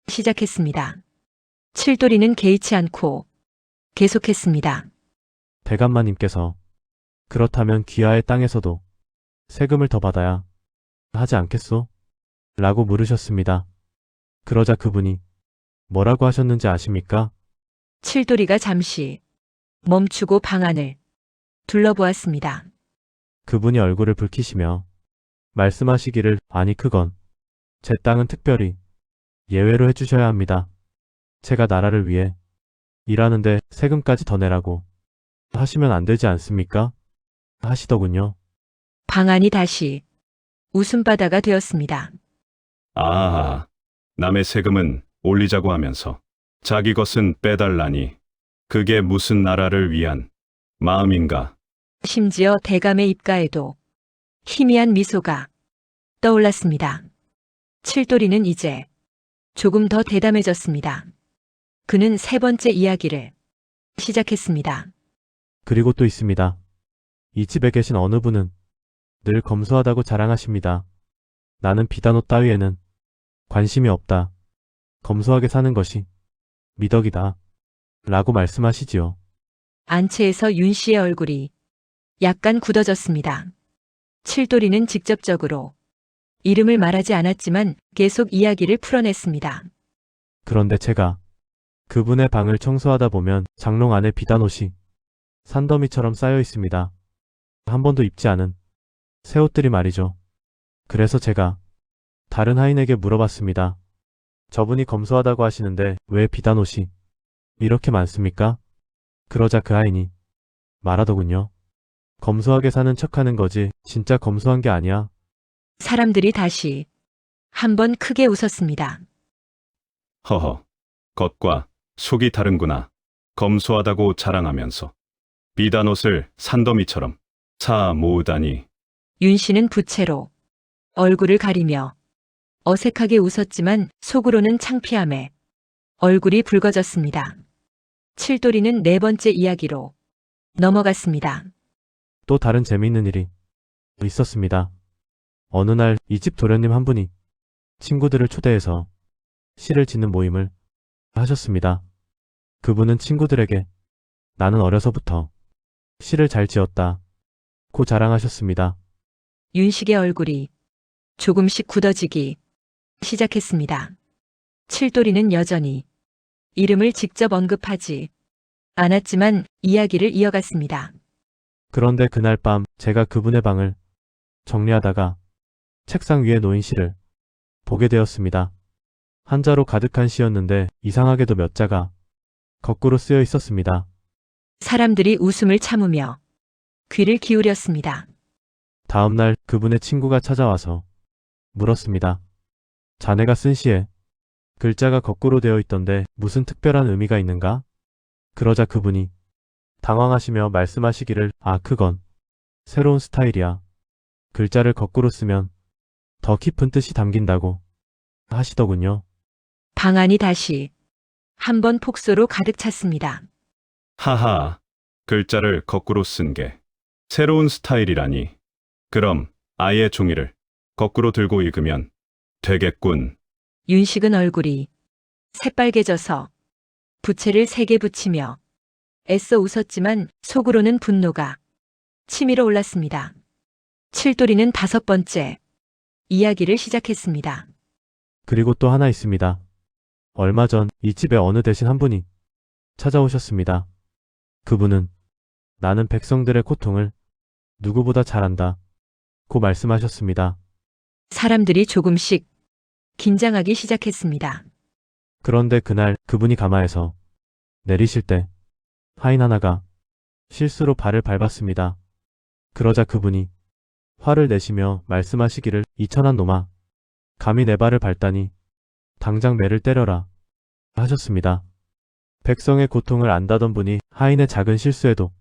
시작했습니다. 칠돌이는 개의치 않고 계속했습니다. 대감마님께서 그렇다면 귀하의 땅에서도 세금을 더 받아야 하지 않겠소? 라고 물으셨습니다. 그러자 그분이 뭐라고 하셨는지 아십니까? 칠돌이가 잠시 멈추고 방 안을 둘러보았습니다. 그분이 얼굴을 붉히시며 말씀하시기를 아니 그건 제 땅은 특별히 예외로 해주셔야 합니다. 제가 나라를 위해 일하는데 세금까지 더 내라고 하시면 안 되지 않습니까? 하시더군요. 방 안이 다시 웃음바다가 되었습니다. 아하. 남의 세금은 올리자고 하면서 자기 것은 빼달라니. 그게 무슨 나라를 위한 마음인가? 심지어 대감의 입가에도 희미한 미소가 떠올랐습니다. 칠돌이는 이제 조금 더 대담해졌습니다. 그는 세 번째 이야기를 시작했습니다. 그리고 또 있습니다. 이 집에 계신 어느 분은 늘 검소하다고 자랑하십니다. 나는 비단옷 따위에는 관심이 없다. 검소하게 사는 것이 미덕이다. 라고 말씀하시지요. 안채에서 윤 씨의 얼굴이 약간 굳어졌습니다. 칠돌이는 직접적으로 이름을 말하지 않았지만 계속 이야기를 풀어냈습니다. 그런데 제가 그분의 방을 청소하다 보면 장롱 안에 비단옷이 산더미처럼 쌓여 있습니다. 한 번도 입지 않은 새 옷들이 말이죠. 그래서 제가 다른 하인에게 물어봤습니다. 저분이 검소하다고 하시는데 왜 비단옷이 이렇게 많습니까? 그러자 그 하인이 말하더군요. 검소하게 사는 척하는 거지 진짜 검소한 게 아니야. 사람들이 다시 한번 크게 웃었습니다. 허허. 겉과 속이 다른구나. 검소하다고 자랑하면서 비단옷을 산더미처럼 사 모으다니. 윤 씨는 부채로 얼굴을 가리며 어색하게 웃었지만 속으로는 창피함에 얼굴이 붉어졌습니다. 칠돌이는 네 번째 이야기로 넘어갔습니다. 또 다른 재미있는 일이 있었습니다. 어느 날 이 집 도련님 한 분이 친구들을 초대해서 시를 짓는 모임을 하셨습니다. 그분은 친구들에게 나는 어려서부터 시를 잘 지었다 고 자랑하셨습니다. 윤식의 얼굴이 조금씩 굳어지기 시작했습니다. 칠돌이는 여전히 이름을 직접 언급하지 않았지만 이야기를 이어갔습니다. 그런데 그날 밤 제가 그분의 방을 정리하다가 책상 위에 놓인 시를 보게 되었습니다. 한자로 가득한 시였는데 이상하게도 몇 자가 거꾸로 쓰여 있었습니다. 사람들이 웃음을 참으며 귀를 기울였습니다. 다음 날 그분의 친구가 찾아와서 물었습니다. 자네가 쓴 시에 글자가 거꾸로 되어 있던데 무슨 특별한 의미가 있는가? 그러자 그분이 당황하시며 말씀하시기를 그건 새로운 스타일이야. 글자를 거꾸로 쓰면 더 깊은 뜻이 담긴다고 하시더군요. 방 안이 다시 한번 폭소로 가득 찼습니다. 하하, 글자를 거꾸로 쓴 게 새로운 스타일이라니. 그럼 아예 종이를 거꾸로 들고 읽으면 되겠군. 윤식은 얼굴이 새빨개져서 부채를 3개 붙이며 애써 웃었지만 속으로는 분노가 치밀어 올랐습니다. 칠돌이는 5번째 이야기를 시작했습니다. 그리고 또 하나 있습니다. 얼마 전 이 집에 어느 대신 한 분이 찾아오셨습니다. 그분은 나는 백성들의 고통을 누구보다 잘 안다 고 말씀하셨습니다. 사람들이 조금씩 긴장하기 시작했습니다. 그런데 그날 그분이 가마에서 내리실 때 하인 하나가 실수로 발을 밟았습니다. 그러자 그분이 화를 내시며 말씀하시기를 이 천한 놈아, 감히 내 발을 밟다니 당장 매를 때려라 하셨습니다. 백성의 고통을 안다던 분이 하인의 작은 실수에도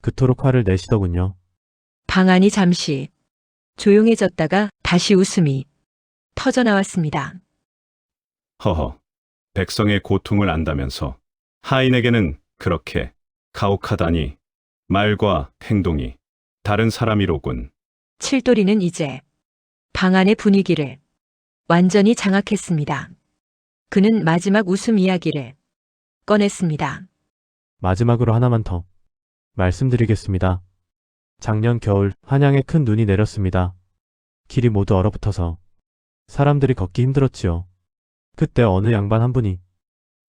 그토록 화를 내시더군요. 방 안이 잠시 조용해졌다가 다시 웃음이 터져나왔습니다. 허허, 백성의 고통을 안다면서 하인에게는 그렇게 가혹하다니. 말과 행동이 다른 사람이로군. 칠돌이는 이제 방 안의 분위기를 완전히 장악했습니다. 그는 마지막 웃음 이야기를 꺼냈습니다. 마지막으로 하나만 더 말씀드리겠습니다. 작년 겨울 한양에 큰 눈이 내렸습니다. 길이 모두 얼어붙어서 사람들이 걷기 힘들었지요. 그때 어느 양반 한 분이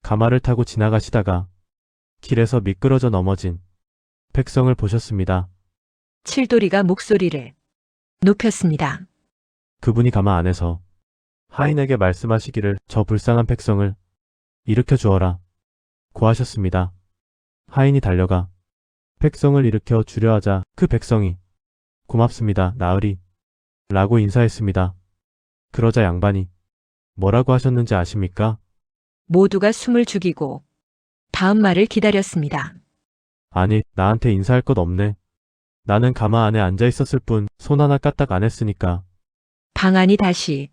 가마를 타고 지나가시다가 길에서 미끄러져 넘어진 백성을 보셨습니다. 칠돌이가 목소리를 높였습니다. 그분이 가마 안에서 하인에게 말씀하시기를 저 불쌍한 백성을 일으켜 주어라 고 하셨습니다. 하인이 달려가 백성을 일으켜 주려 하자 그 백성이 고맙습니다, 나으리 라고 인사했습니다. 그러자 양반이 뭐라고 하셨는지 아십니까? 모두가 숨을 죽이고 다음 말을 기다렸습니다. 아니, 나한테 인사할 것 없네. 나는 가마 안에 앉아 있었을 뿐 손 하나 까딱 안 했으니까. 방 안이 다시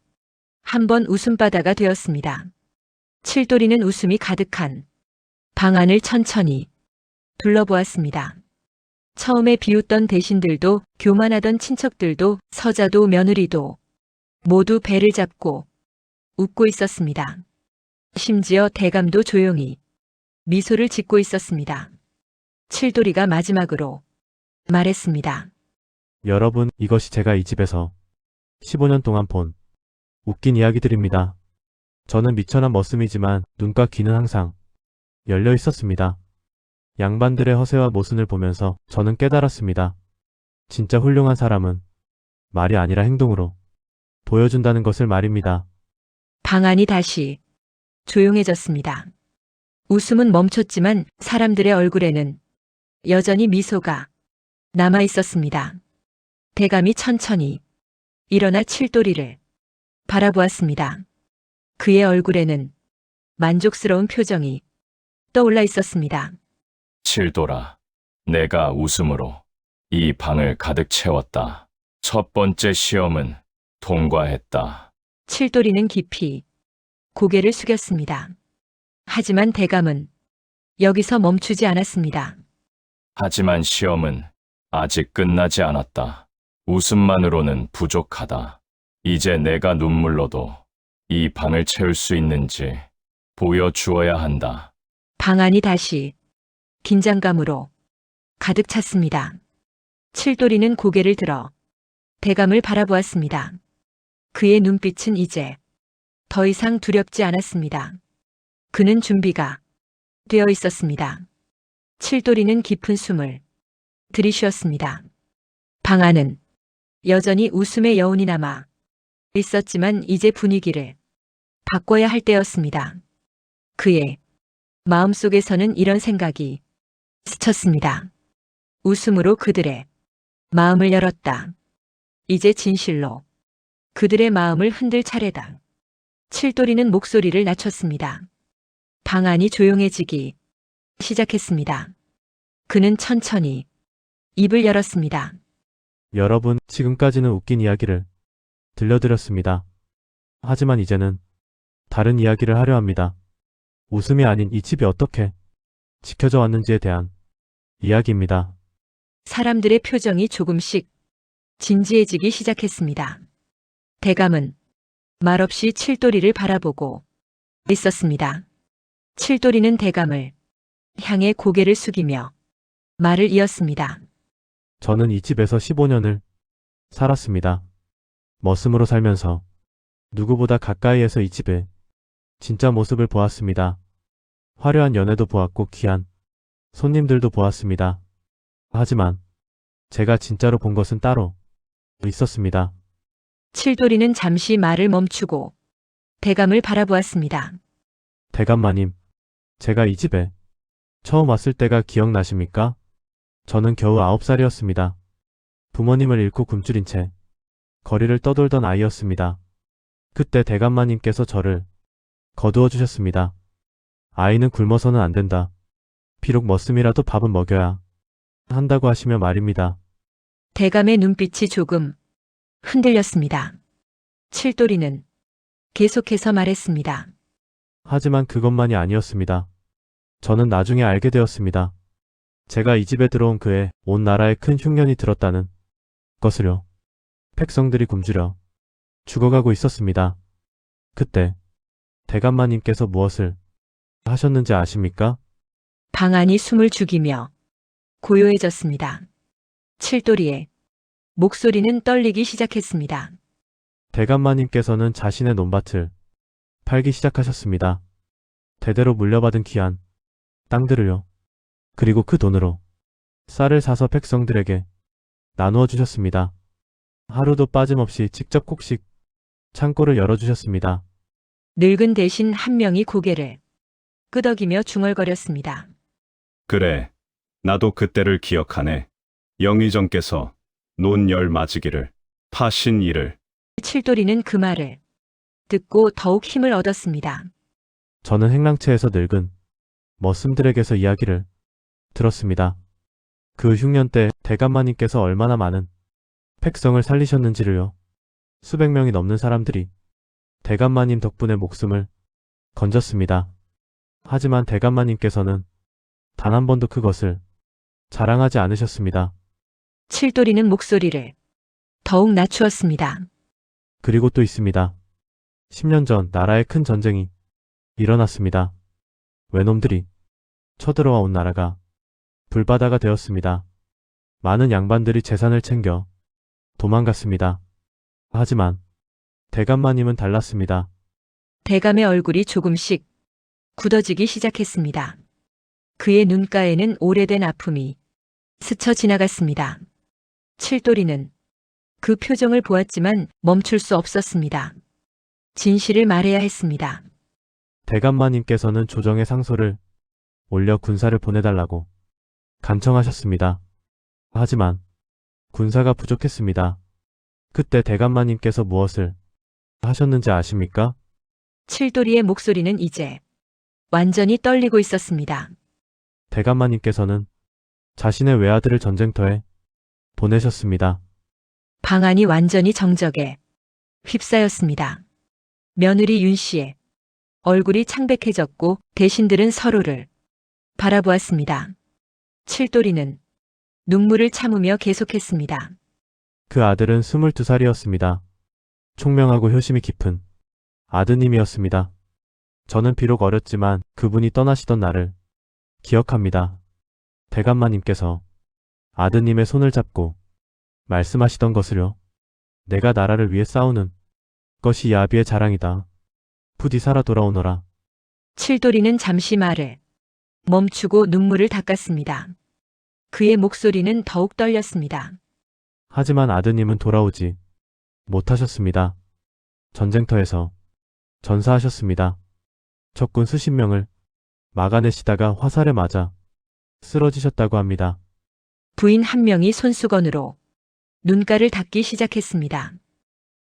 한번 웃음바다가 되었습니다. 칠돌이는 웃음이 가득한 방 안을 천천히 둘러보았습니다. 처음에 비웃던 대신들도 교만하던 친척들도 서자도 며느리도 모두 배를 잡고 웃고 있었습니다. 심지어 대감도 조용히 미소를 짓고 있었습니다. 칠돌이가 마지막으로 말했습니다. 여러분, 이것이 제가 이 집에서 15년 동안 본 웃긴 이야기들입니다. 저는 미천한 머슴이지만 눈과 귀는 항상 열려 있었습니다. 양반들의 허세와 모순을 보면서 저는 깨달았습니다. 진짜 훌륭한 사람은 말이 아니라 행동으로 보여준다는 것을 말입니다. 방 안이 다시 조용해졌습니다. 웃음은 멈췄지만 사람들의 얼굴에는 여전히 미소가 남아 있었습니다. 대감이 천천히 일어나 칠돌이를 바라보았습니다. 그의 얼굴에는 만족스러운 표정이 떠올라 있었습니다. 칠돌아, 내가 웃음으로 이 방을 가득 채웠다. 첫 번째 시험은 통과했다. 칠돌이는 깊이 고개를 숙였습니다. 하지만 대감은 여기서 멈추지 않았습니다. 하지만 시험은 아직 끝나지 않았다. 웃음만으로는 부족하다. 이제 내가 눈물로도 이 방을 채울 수 있는지 보여주어야 한다. 방 안이 다시 긴장감으로 가득 찼습니다. 칠돌이는 고개를 들어 대감을 바라보았습니다. 그의 눈빛은 이제 더 이상 두렵지 않았습니다. 그는 준비가 되어 있었습니다. 칠돌이는 깊은 숨을 들이쉬었습니다. 방 안은 여전히 웃음의 여운이 남아 있었지만 이제 분위기를 바꿔야 할 때였습니다. 그의 마음속에서는 이런 생각이 스쳤습니다. 웃음으로 그들의 마음을 열었다. 이제 진실로 그들의 마음을 흔들 차례다. 칠돌이는 목소리를 낮췄습니다. 방 안이 조용해지기 시작했습니다. 그는 천천히 입을 열었습니다. 여러분, 지금까지는 웃긴 이야기를 들려드렸습니다. 하지만 이제는 다른 이야기를 하려 합니다. 웃음이 아닌 이 집이 어떻게 지켜져 왔는지에 대한 이야기입니다. 사람들의 표정이 조금씩 진지해지기 시작했습니다. 대감은 말없이 칠돌이를 바라보고 있었습니다. 칠돌이는 대감을 향해 고개를 숙이며 말을 이었습니다. 저는 이 집에서 15년을 살았습니다. 머슴으로 살면서 누구보다 가까이에서 이 집의 진짜 모습을 보았습니다. 화려한 연회도 보았고 귀한 손님들도 보았습니다. 하지만 제가 진짜로 본 것은 따로 있었습니다. 칠돌이는 잠시 말을 멈추고 대감을 바라보았습니다. 대감마님, 제가 이 집에 처음 왔을 때가 기억나십니까? 저는 겨우 9살이었습니다. 부모님을 잃고 굶주린 채 거리를 떠돌던 아이였습니다. 그때 대감마님께서 저를 거두어 주셨습니다. 아이는 굶어서는 안 된다. 비록 머슴이라도 밥은 먹여야 한다고 하시며 말입니다. 대감의 눈빛이 조금 흔들렸습니다. 칠돌이는 계속해서 말했습니다. 하지만 그것만이 아니었습니다. 저는 나중에 알게 되었습니다. 제가 이 집에 들어온 그해 온 나라에 큰 흉년이 들었다는 것을요. 백성들이 굶주려 죽어가고 있었습니다. 그때 대감마님께서 무엇을 하셨는지 아십니까? 방 안이 숨을 죽이며 고요해졌습니다. 칠돌이의 목소리는 떨리기 시작했습니다. 대감마님께서는 자신의 논밭을 팔기 시작하셨습니다. 대대로 물려받은 귀한 땅들을요. 그리고 그 돈으로 쌀을 사서 백성들에게 나누어 주셨습니다. 하루도 빠짐없이 직접 곡식 창고를 열어주셨습니다. 늙은 대신 한 명이 고개를 끄덕이며 중얼거렸습니다. 그래, 나도 그때를 기억하네. 영의정께서 논 열 맞으기를 파신 이를. 칠돌이는 그 말을 듣고 더욱 힘을 얻었습니다. 저는 행랑채에서 늙은 머슴들에게서 이야기를 들었습니다. 그 흉년 때 대감마님께서 얼마나 많은 백성을 살리셨는지를요. 수백 명이 넘는 사람들이 대감마님 덕분에 목숨을 건졌습니다. 하지만 대감마님께서는 단 한 번도 그것을 자랑하지 않으셨습니다. 칠돌이는 목소리를 더욱 낮추었습니다. 그리고 또 있습니다. 10년 전 나라에 큰 전쟁이 일어났습니다. 외놈들이 쳐들어와 온 나라가 불바다가 되었습니다. 많은 양반들이 재산을 챙겨 도망갔습니다. 하지만 대감마님은 달랐습니다. 대감의 얼굴이 조금씩 굳어지기 시작했습니다. 그의 눈가에는 오래된 아픔이 스쳐 지나갔습니다. 칠돌이는 그 표정을 보았지만 멈출 수 없었습니다. 진실을 말해야 했습니다. 대감마님께서는 조정의 상소를 올려 군사를 보내달라고 간청하셨습니다. 하지만 군사가 부족했습니다. 그때 대감마님께서 무엇을 하셨는지 아십니까? 칠돌이의 목소리는 이제 완전히 떨리고 있었습니다. 대감마님께서는 자신의 외아들을 전쟁터에 보내셨습니다. 방 안이 완전히 정적에 휩싸였습니다. 며느리 윤 씨의 얼굴이 창백해졌고 대신들은 서로를 바라보았습니다. 칠돌이는 눈물을 참으며 계속했습니다. 그 아들은 22살이었습니다. 총명하고 효심이 깊은 아드님이었습니다. 저는 비록 어렸지만 그분이 떠나시던 날을 기억합니다. 대감마님께서 아드님의 손을 잡고 말씀하시던 것을요. 내가 나라를 위해 싸우는 것이 야비의 자랑이다. 부디 살아 돌아오너라. 칠돌이는 잠시 말을 멈추고 눈물을 닦았습니다. 그의 목소리는 더욱 떨렸습니다. 하지만 아드님은 돌아오지 못하셨습니다. 전쟁터에서 전사하셨습니다. 적군 수십 명을 막아내시다가 화살에 맞아 쓰러지셨다고 합니다. 부인 한 명이 손수건으로 눈가를 닦기 시작했습니다.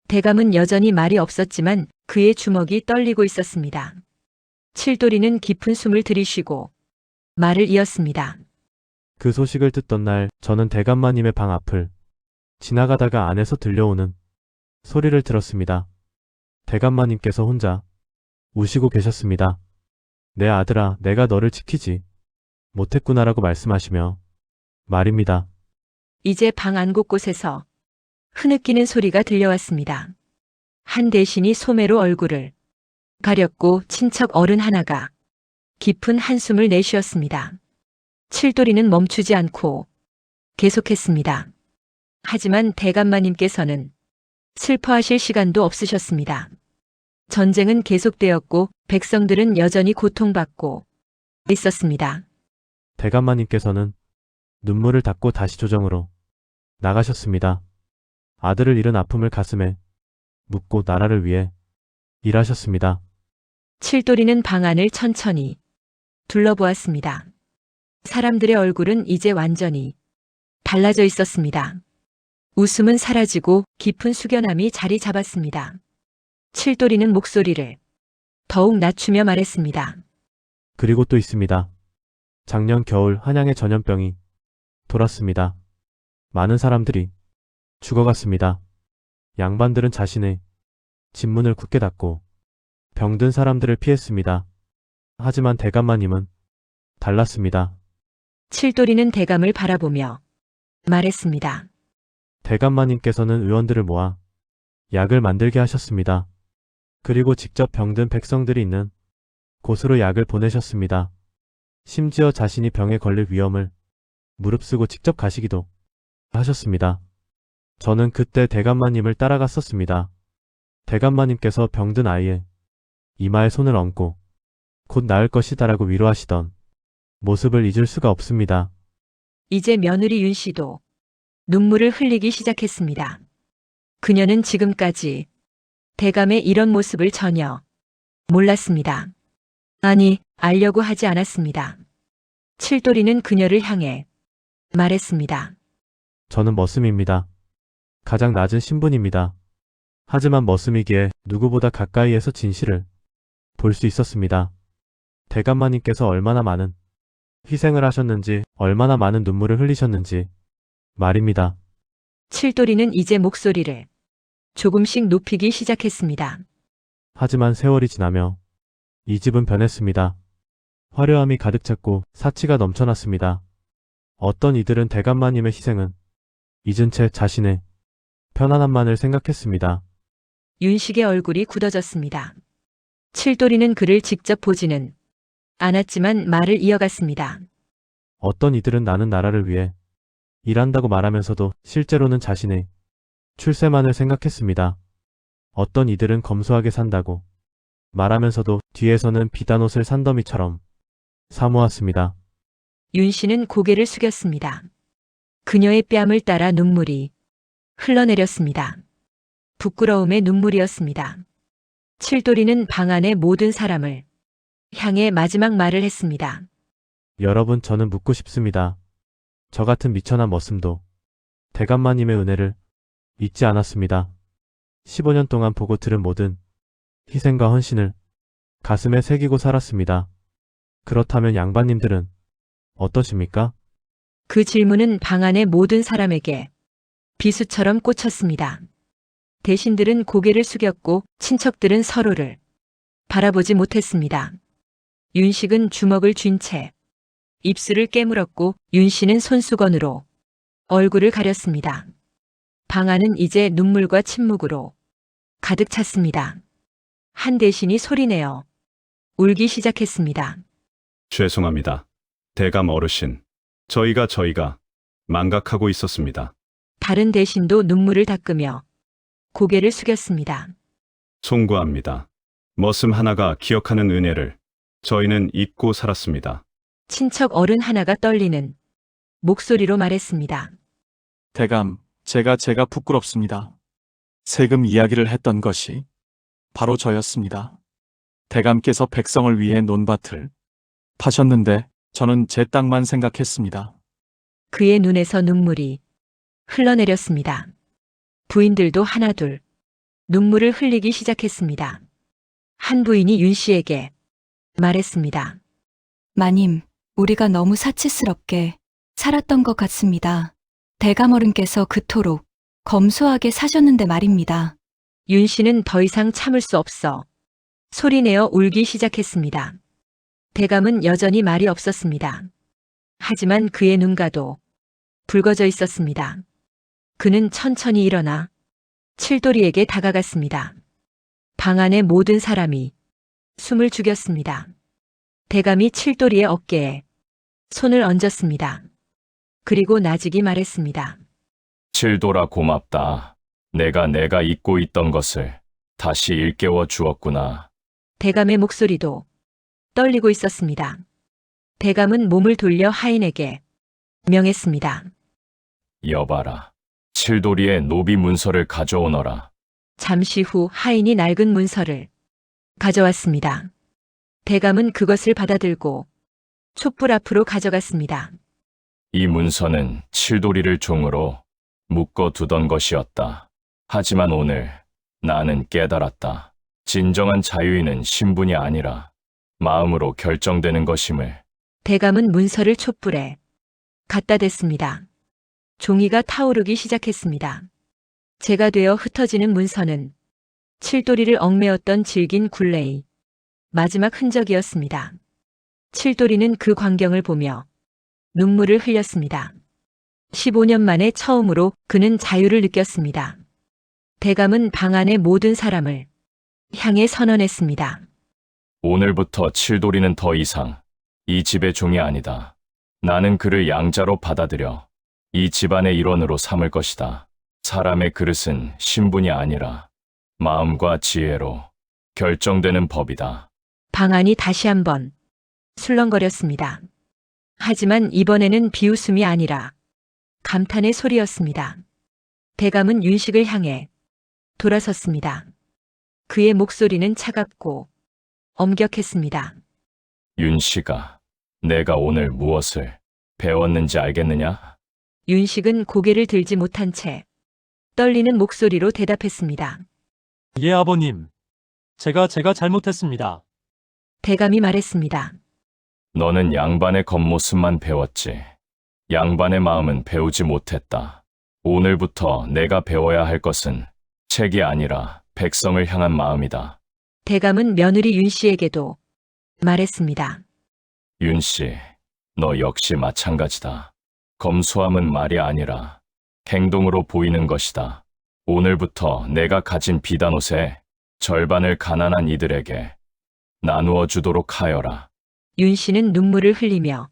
대감은 여전히 말이 없었지만 그의 주먹이 떨리고 있었습니다. 칠돌이는 깊은 숨을 들이쉬고 말을 이었습니다. 그 소식을 듣던 날 저는 대감마님의 방 앞을 지나가다가 안에서 들려오는 소리를 들었습니다. 대감마님께서 혼자 우시고 계셨습니다. 내 아들아, 내가 너를 지키지 못했구나라고 말씀하시며 말입니다. 이제 방 안 곳곳에서 흐느끼는 소리가 들려왔습니다. 한 대신이 소매로 얼굴을 가렸고 친척 어른 하나가 깊은 한숨을 내쉬었습니다. 칠돌이는 멈추지 않고 계속했습니다. 하지만 대감마님께서는 슬퍼하실 시간도 없으셨습니다. 전쟁은 계속되었고 백성들은 여전히 고통받고 있었습니다. 대감마님께서는 눈물을 닦고 다시 조정으로 나가셨습니다. 아들을 잃은 아픔을 가슴에 묻고 나라를 위해 일하셨습니다. 칠돌이는 방 안을 천천히 둘러보았습니다. 사람들의 얼굴은 이제 완전히 달라져 있었습니다. 웃음은 사라지고 깊은 숙연함이 자리 잡았습니다. 칠돌이는 목소리를 더욱 낮추며 말했습니다. 그리고 또 있습니다. 작년 겨울 한양에 전염병이 돌았습니다. 많은 사람들이 죽어갔습니다. 양반들은 자신의 집문을 굳게 닫고 병든 사람들을 피했습니다. 하지만 대감마님은 달랐습니다. 칠돌이는 대감을 바라보며 말했습니다. 대감마님께서는 의원들을 모아 약을 만들게 하셨습니다. 그리고 직접 병든 백성들이 있는 곳으로 약을 보내셨습니다. 심지어 자신이 병에 걸릴 위험을 무릅쓰고 직접 가시기도 하셨습니다. 저는 그때 대감마님을 따라갔었습니다. 대감마님께서 병든 아이의 이마에 손을 얹고 곧 나을 것이다라고 위로하시던 모습을 잊을 수가 없습니다. 이제 며느리 윤 씨도 눈물을 흘리기 시작했습니다. 그녀는 지금까지 대감의 이런 모습을 전혀 몰랐습니다. 아니, 알려고 하지 않았습니다. 칠돌이는 그녀를 향해 말했습니다. 저는 머슴입니다. 가장 낮은 신분입니다. 하지만 머슴이기에 누구보다 가까이에서 진실을 볼 수 있었습니다. 대감마님께서 얼마나 많은 희생을 하셨는지, 얼마나 많은 눈물을 흘리셨는지 말입니다. 칠돌이는 이제 목소리를 조금씩 높이기 시작했습니다. 하지만 세월이 지나며 이 집은 변했습니다. 화려함이 가득 찼고 사치가 넘쳐났습니다. 어떤 이들은 대감마님의 희생은 잊은 채 자신의 편안함만을 생각했습니다. 윤식의 얼굴이 굳어졌습니다. 칠돌이는 그를 직접 보지는 않았지만 말을 이어갔습니다. 어떤 이들은 나는 나라를 위해 일한다고 말하면서도 실제로는 자신의 출세만을 생각했습니다. 어떤 이들은 검소하게 산다고 말하면서도 뒤에서는 비단 옷을 산더미처럼 사모았습니다. 윤 씨는 고개를 숙였습니다. 그녀의 뺨을 따라 눈물이 흘러내렸습니다. 부끄러움의 눈물이었습니다. 칠돌이는 방 안의 모든 사람을 향해 마지막 말을 했습니다. 여러분, 저는 묻고 싶습니다. 저 같은 미천한 머슴도 대감마님의 은혜를 잊지 않았습니다. 15년 동안 보고 들은 모든 희생과 헌신을 가슴에 새기고 살았습니다. 그렇다면 양반님들은 어떠십니까? 그 질문은 방 안의 모든 사람에게 비수처럼 꽂혔습니다. 대신들은 고개를 숙였고 친척들은 서로를 바라보지 못했습니다. 윤식은 주먹을 쥔 채 입술을 깨물었고 윤 씨는 손수건으로 얼굴을 가렸습니다. 방 안은 이제 눈물과 침묵으로 가득 찼습니다. 한 대신이 소리내어 울기 시작했습니다. 죄송합니다. 대감 어르신. 저희가 망각하고 있었습니다. 다른 대신도 눈물을 닦으며 고개를 숙였습니다. 송구합니다. 머슴 하나가 기억하는 은혜를 저희는 잊고 살았습니다. 친척 어른 하나가 떨리는 목소리로 말했습니다. 대감, 제가 부끄럽습니다. 세금 이야기를 했던 것이 바로 저였습니다. 대감께서 백성을 위해 논밭을 파셨는데 저는 제 땅만 생각했습니다. 그의 눈에서 눈물이 흘러내렸습니다. 부인들도 하나둘 눈물을 흘리기 시작했습니다. 한 부인이 윤 씨에게 말했습니다. 마님, 우리가 너무 사치스럽게 살았던 것 같습니다. 대감어른께서 그토록 검소하게 사셨는데 말입니다. 윤 씨는 더 이상 참을 수 없어 소리내어 울기 시작했습니다. 대감은 여전히 말이 없었습니다. 하지만 그의 눈가도 붉어져 있었습니다. 그는 천천히 일어나 칠돌이에게 다가갔습니다. 방 안의 모든 사람이 숨을 죽였습니다. 대감이 칠돌이의 어깨에 손을 얹었습니다. 그리고 나직이 말했습니다. 칠돌아 고맙다. 내가 잊고 있던 것을 다시 일깨워 주었구나. 대감의 목소리도 떨리고 있었습니다. 대감은 몸을 돌려 하인에게 명했습니다. 여봐라. 칠돌이의 노비 문서를 가져오너라. 잠시 후 하인이 낡은 문서를 가져왔습니다. 대감은 그것을 받아들고 촛불 앞으로 가져갔습니다. 이 문서는 칠돌이를 종으로 묶어두던 것이었다. 하지만 오늘 나는 깨달았다. 진정한 자유인은 신분이 아니라 마음으로 결정되는 것임을. 대감은 문서를 촛불에 갖다 댔습니다. 종이가 타오르기 시작했습니다. 재가 되어 흩어지는 문서는 칠돌이를 얽매었던 질긴 굴레의 마지막 흔적이었습니다. 칠돌이는 그 광경을 보며 눈물을 흘렸습니다. 15년 만에 처음으로 그는 자유를 느꼈습니다. 대감은 방 안의 모든 사람을 향해 선언했습니다. 오늘부터 칠돌이는 더 이상 이 집의 종이 아니다. 나는 그를 양자로 받아들여 이 집안의 일원으로 삼을 것이다. 사람의 그릇은 신분이 아니라 마음과 지혜로 결정되는 법이다. 방 안이 다시 한번 술렁거렸습니다. 하지만 이번에는 비웃음이 아니라 감탄의 소리였습니다. 대감은 윤식을 향해 돌아섰습니다. 그의 목소리는 차갑고 엄격했습니다. 윤씨가 내가 오늘 무엇을 배웠는지 알겠느냐? 윤식은 고개를 들지 못한 채 떨리는 목소리로 대답했습니다. 예, 아버님. 제가 잘못했습니다. 대감이 말했습니다. 너는 양반의 겉모습만 배웠지. 양반의 마음은 배우지 못했다. 오늘부터 내가 배워야 할 것은 책이 아니라 백성을 향한 마음이다. 대감은 며느리 윤 씨에게도 말했습니다. 윤씨, 너 역시 마찬가지다. 검소함은 말이 아니라 행동으로 보이는 것이다. 오늘부터 내가 가진 비단옷의 절반을 가난한 이들에게 나누어 주도록 하여라. 윤 씨는 눈물을 흘리며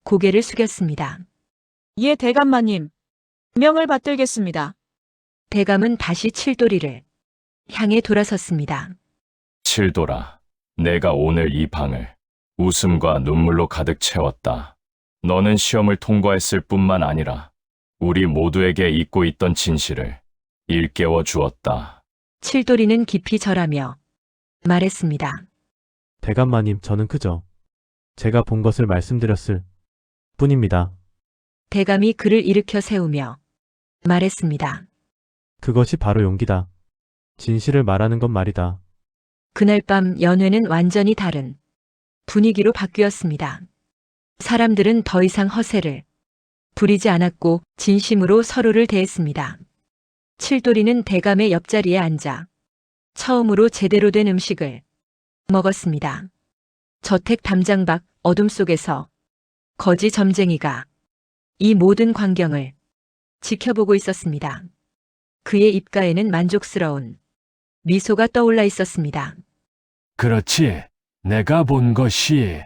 고개를 숙였습니다. 예, 대감마님. 명을 받들겠습니다. 대감은 다시 칠돌이를 향해 돌아섰습니다. 칠돌아, 내가 오늘 이 방을 웃음과 눈물로 가득 채웠다. 너는 시험을 통과했을 뿐만 아니라 우리 모두에게 잊고 있던 진실을 일깨워 주었다. 칠돌이는 깊이 절하며 말했습니다. 대감마님, 저는 그저 제가 본 것을 말씀드렸을 뿐입니다. 대감이 그를 일으켜 세우며 말했습니다. 그것이 바로 용기다. 진실을 말하는 건 말이다. 그날 밤 연회는 완전히 다른 분위기로 바뀌었습니다. 사람들은 더 이상 허세를 부리지 않았고 진심으로 서로를 대했습니다. 칠돌이는 대감의 옆자리에 앉아 처음으로 제대로 된 음식을 먹었습니다. 저택 담장 밖 어둠 속에서 거지 점쟁이가 이 모든 광경을 지켜보고 있었습니다. 그의 입가에는 만족스러운 미소가 떠올라 있었습니다. 그렇지. 내가 본 것이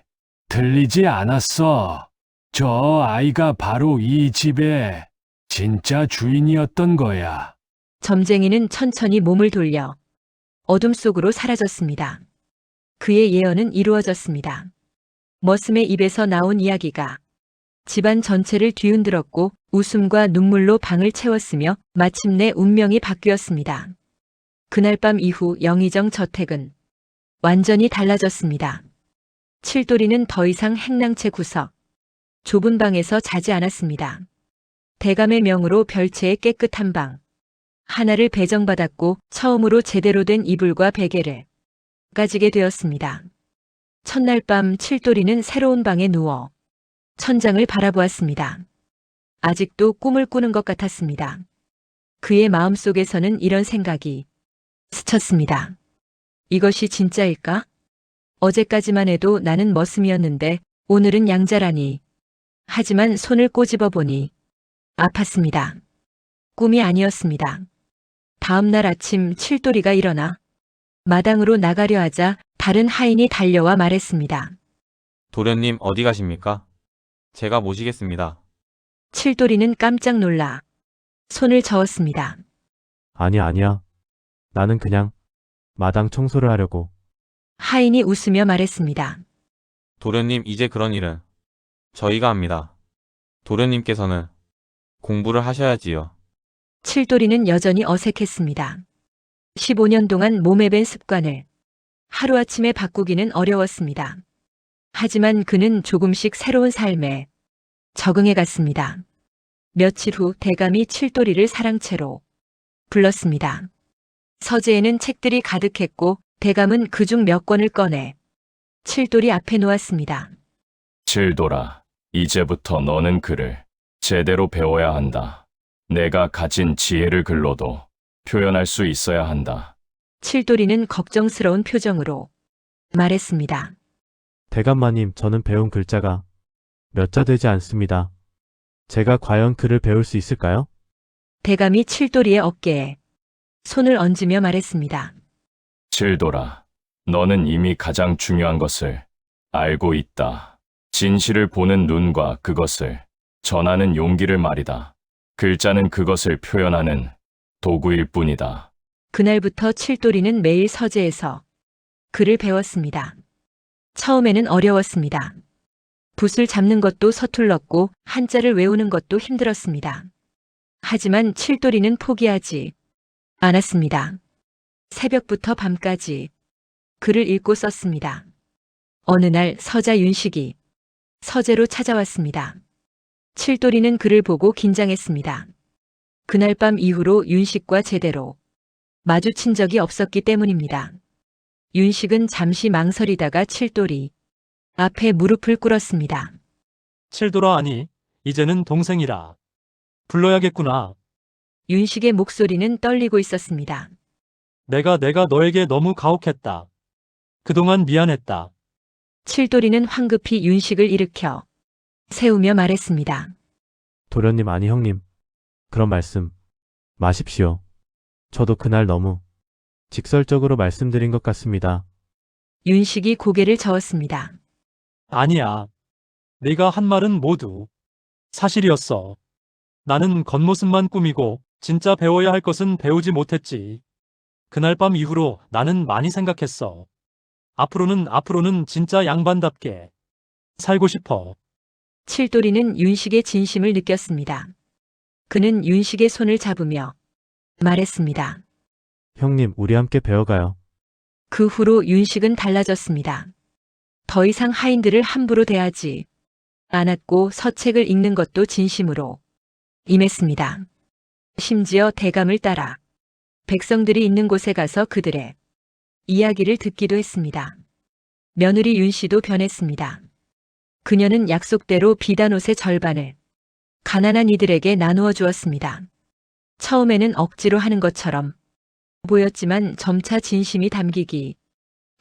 들리지 않았어. 저 아이가 바로 이 집의 진짜 주인이었던 거야. 점쟁이는 천천히 몸을 돌려 어둠 속으로 사라졌습니다. 그의 예언은 이루어졌습니다. 머슴의 입에서 나온 이야기가 집안 전체를 뒤흔들었고 웃음과 눈물로 방을 채웠으며 마침내 운명이 바뀌었습니다. 그날 밤 이후 영의정 저택은 완전히 달라졌습니다. 칠돌이는 더 이상 행랑채 구석, 좁은 방에서 자지 않았습니다. 대감의 명으로 별채의 깨끗한 방 하나를 배정받았고 처음으로 제대로 된 이불과 베개를 가지게 되었습니다. 첫날 밤 칠돌이는 새로운 방에 누워 천장을 바라보았습니다. 아직도 꿈을 꾸는 것 같았습니다. 그의 마음속에서는 이런 생각이 스쳤습니다. 이것이 진짜일까? 어제까지만 해도 나는 머슴이었는데 오늘은 양자라니. 하지만 손을 꼬집어 보니 아팠습니다. 꿈이 아니었습니다. 다음 날 아침 칠돌이가 일어나 마당으로 나가려 하자 다른 하인이 달려와 말했습니다. 도련님 어디 가십니까? 제가 모시겠습니다. 칠돌이는 깜짝 놀라 손을 저었습니다. 아니야. 나는 그냥 마당 청소를 하려고. 하인이 웃으며 말했습니다. 도련님 이제 그런 일은 저희가 합니다. 도련님께서는 공부를 하셔야지요. 칠돌이는 여전히 어색했습니다. 15년 동안 몸에 밴 습관을 하루아침에 바꾸기는 어려웠습니다. 하지만 그는 조금씩 새로운 삶에 적응해 갔습니다. 며칠 후 대감이 칠돌이를 사랑채로 불렀습니다. 서재에는 책들이 가득했고 대감은 그중 몇 권을 꺼내 칠돌이 앞에 놓았습니다. 칠돌아, 이제부터 너는 글을 제대로 배워야 한다. 내가 가진 지혜를 글로도 표현할 수 있어야 한다. 칠돌이는 걱정스러운 표정으로 말했습니다. 대감마님, 저는 배운 글자가 몇 자 되지 않습니다. 제가 과연 글을 배울 수 있을까요? 대감이 칠돌이의 어깨에 손을 얹으며 말했습니다. 칠돌아, 너는 이미 가장 중요한 것을 알고 있다. 진실을 보는 눈과 그것을 전하는 용기를 말이다. 글자는 그것을 표현하는 도구일 뿐이다. 그날부터 칠돌이는 매일 서재에서 글을 배웠습니다. 처음에는 어려웠습니다. 붓을 잡는 것도 서툴렀고 한자를 외우는 것도 힘들었습니다. 하지만 칠돌이는 포기하지 않았습니다. 새벽부터 밤까지 글을 읽고 썼습니다. 어느 날 서자 윤식이 서재로 찾아왔습니다. 칠돌이는 그를 보고 긴장했습니다. 그날 밤 이후로 윤식과 제대로 마주친 적이 없었기 때문입니다. 윤식은 잠시 망설이다가 칠돌이 앞에 무릎을 꿇었습니다. 칠돌아, 아니, 이제는 동생이라 불러야겠구나. 윤식의 목소리는 떨리고 있었습니다. 내가 너에게 너무 가혹했다. 그동안 미안했다. 칠돌이는 황급히 윤식을 일으켜 세우며 말했습니다. 도련님, 아니 형님. 그런 말씀 마십시오. 저도 그날 너무 직설적으로 말씀드린 것 같습니다. 윤식이 고개를 저었습니다. 아니야. 네가 한 말은 모두 사실이었어. 나는 겉모습만 꾸미고 진짜 배워야 할 것은 배우지 못했지. 그날 밤 이후로 나는 많이 생각했어. 앞으로는 진짜 양반답게 살고 싶어. 칠돌이는 윤식의 진심을 느꼈습니다. 그는 윤식의 손을 잡으며 말했습니다. 형님, 우리 함께 배워가요. 그 후로 윤식은 달라졌습니다. 더 이상 하인들을 함부로 대하지 않았고 서책을 읽는 것도 진심으로 임했습니다. 심지어 대감을 따라 백성들이 있는 곳에 가서 그들의 이야기를 듣기도 했습니다. 며느리 윤씨도 변했습니다. 그녀는 약속대로 비단옷의 절반을 가난한 이들에게 나누어 주었습니다. 처음에는 억지로 하는 것처럼 보였지만 점차 진심이 담기기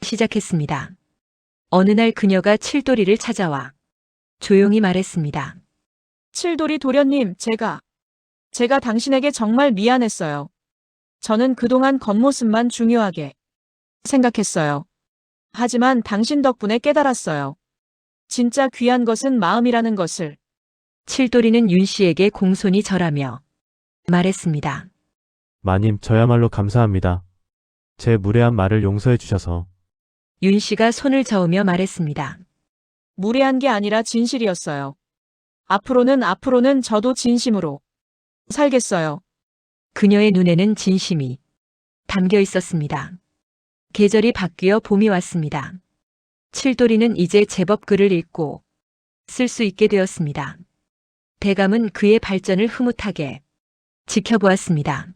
시작했습니다. 어느 날 그녀가 칠돌이를 찾아와 조용히 말했습니다. 칠돌이 도련님, 제가 당신에게 정말 미안했어요. 저는 그동안 겉모습만 중요하게 생각했어요. 하지만 당신 덕분에 깨달았어요. 진짜 귀한 것은 마음이라는 것을. 칠돌이는 윤씨에게 공손히 절하며 말했습니다. 마님, 저야말로 감사합니다. 제 무례한 말을 용서해 주셔서. 윤씨가 손을 저으며 말했습니다. 무례한 게 아니라 진실이었어요. 앞으로는 저도 진심으로 살겠어요. 그녀의 눈에는 진심이 담겨 있었습니다. 계절이 바뀌어 봄이 왔습니다. 칠돌이는 이제 제법 글을 읽고 쓸 수 있게 되었습니다. 대감은 그의 발전을 흐뭇하게 지켜보았습니다.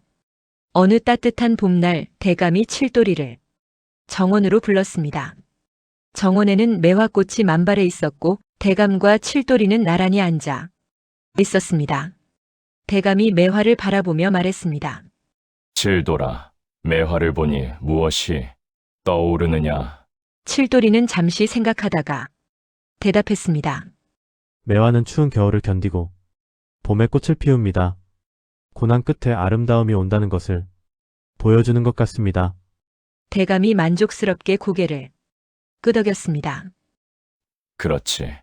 어느 따뜻한 봄날 대감이 칠돌이를 정원으로 불렀습니다. 정원에는 매화꽃이 만발해 있었고 대감과 칠돌이는 나란히 앉아 있었습니다. 대감이 매화를 바라보며 말했습니다. 칠돌아, 매화를 보니 무엇이 떠오르느냐? 칠돌이는 잠시 생각하다가 대답했습니다. 매화는 추운 겨울을 견디고 봄에 꽃을 피웁니다. 고난 끝에 아름다움이 온다는 것을 보여주는 것 같습니다. 대감이 만족스럽게 고개를 끄덕였습니다. 그렇지.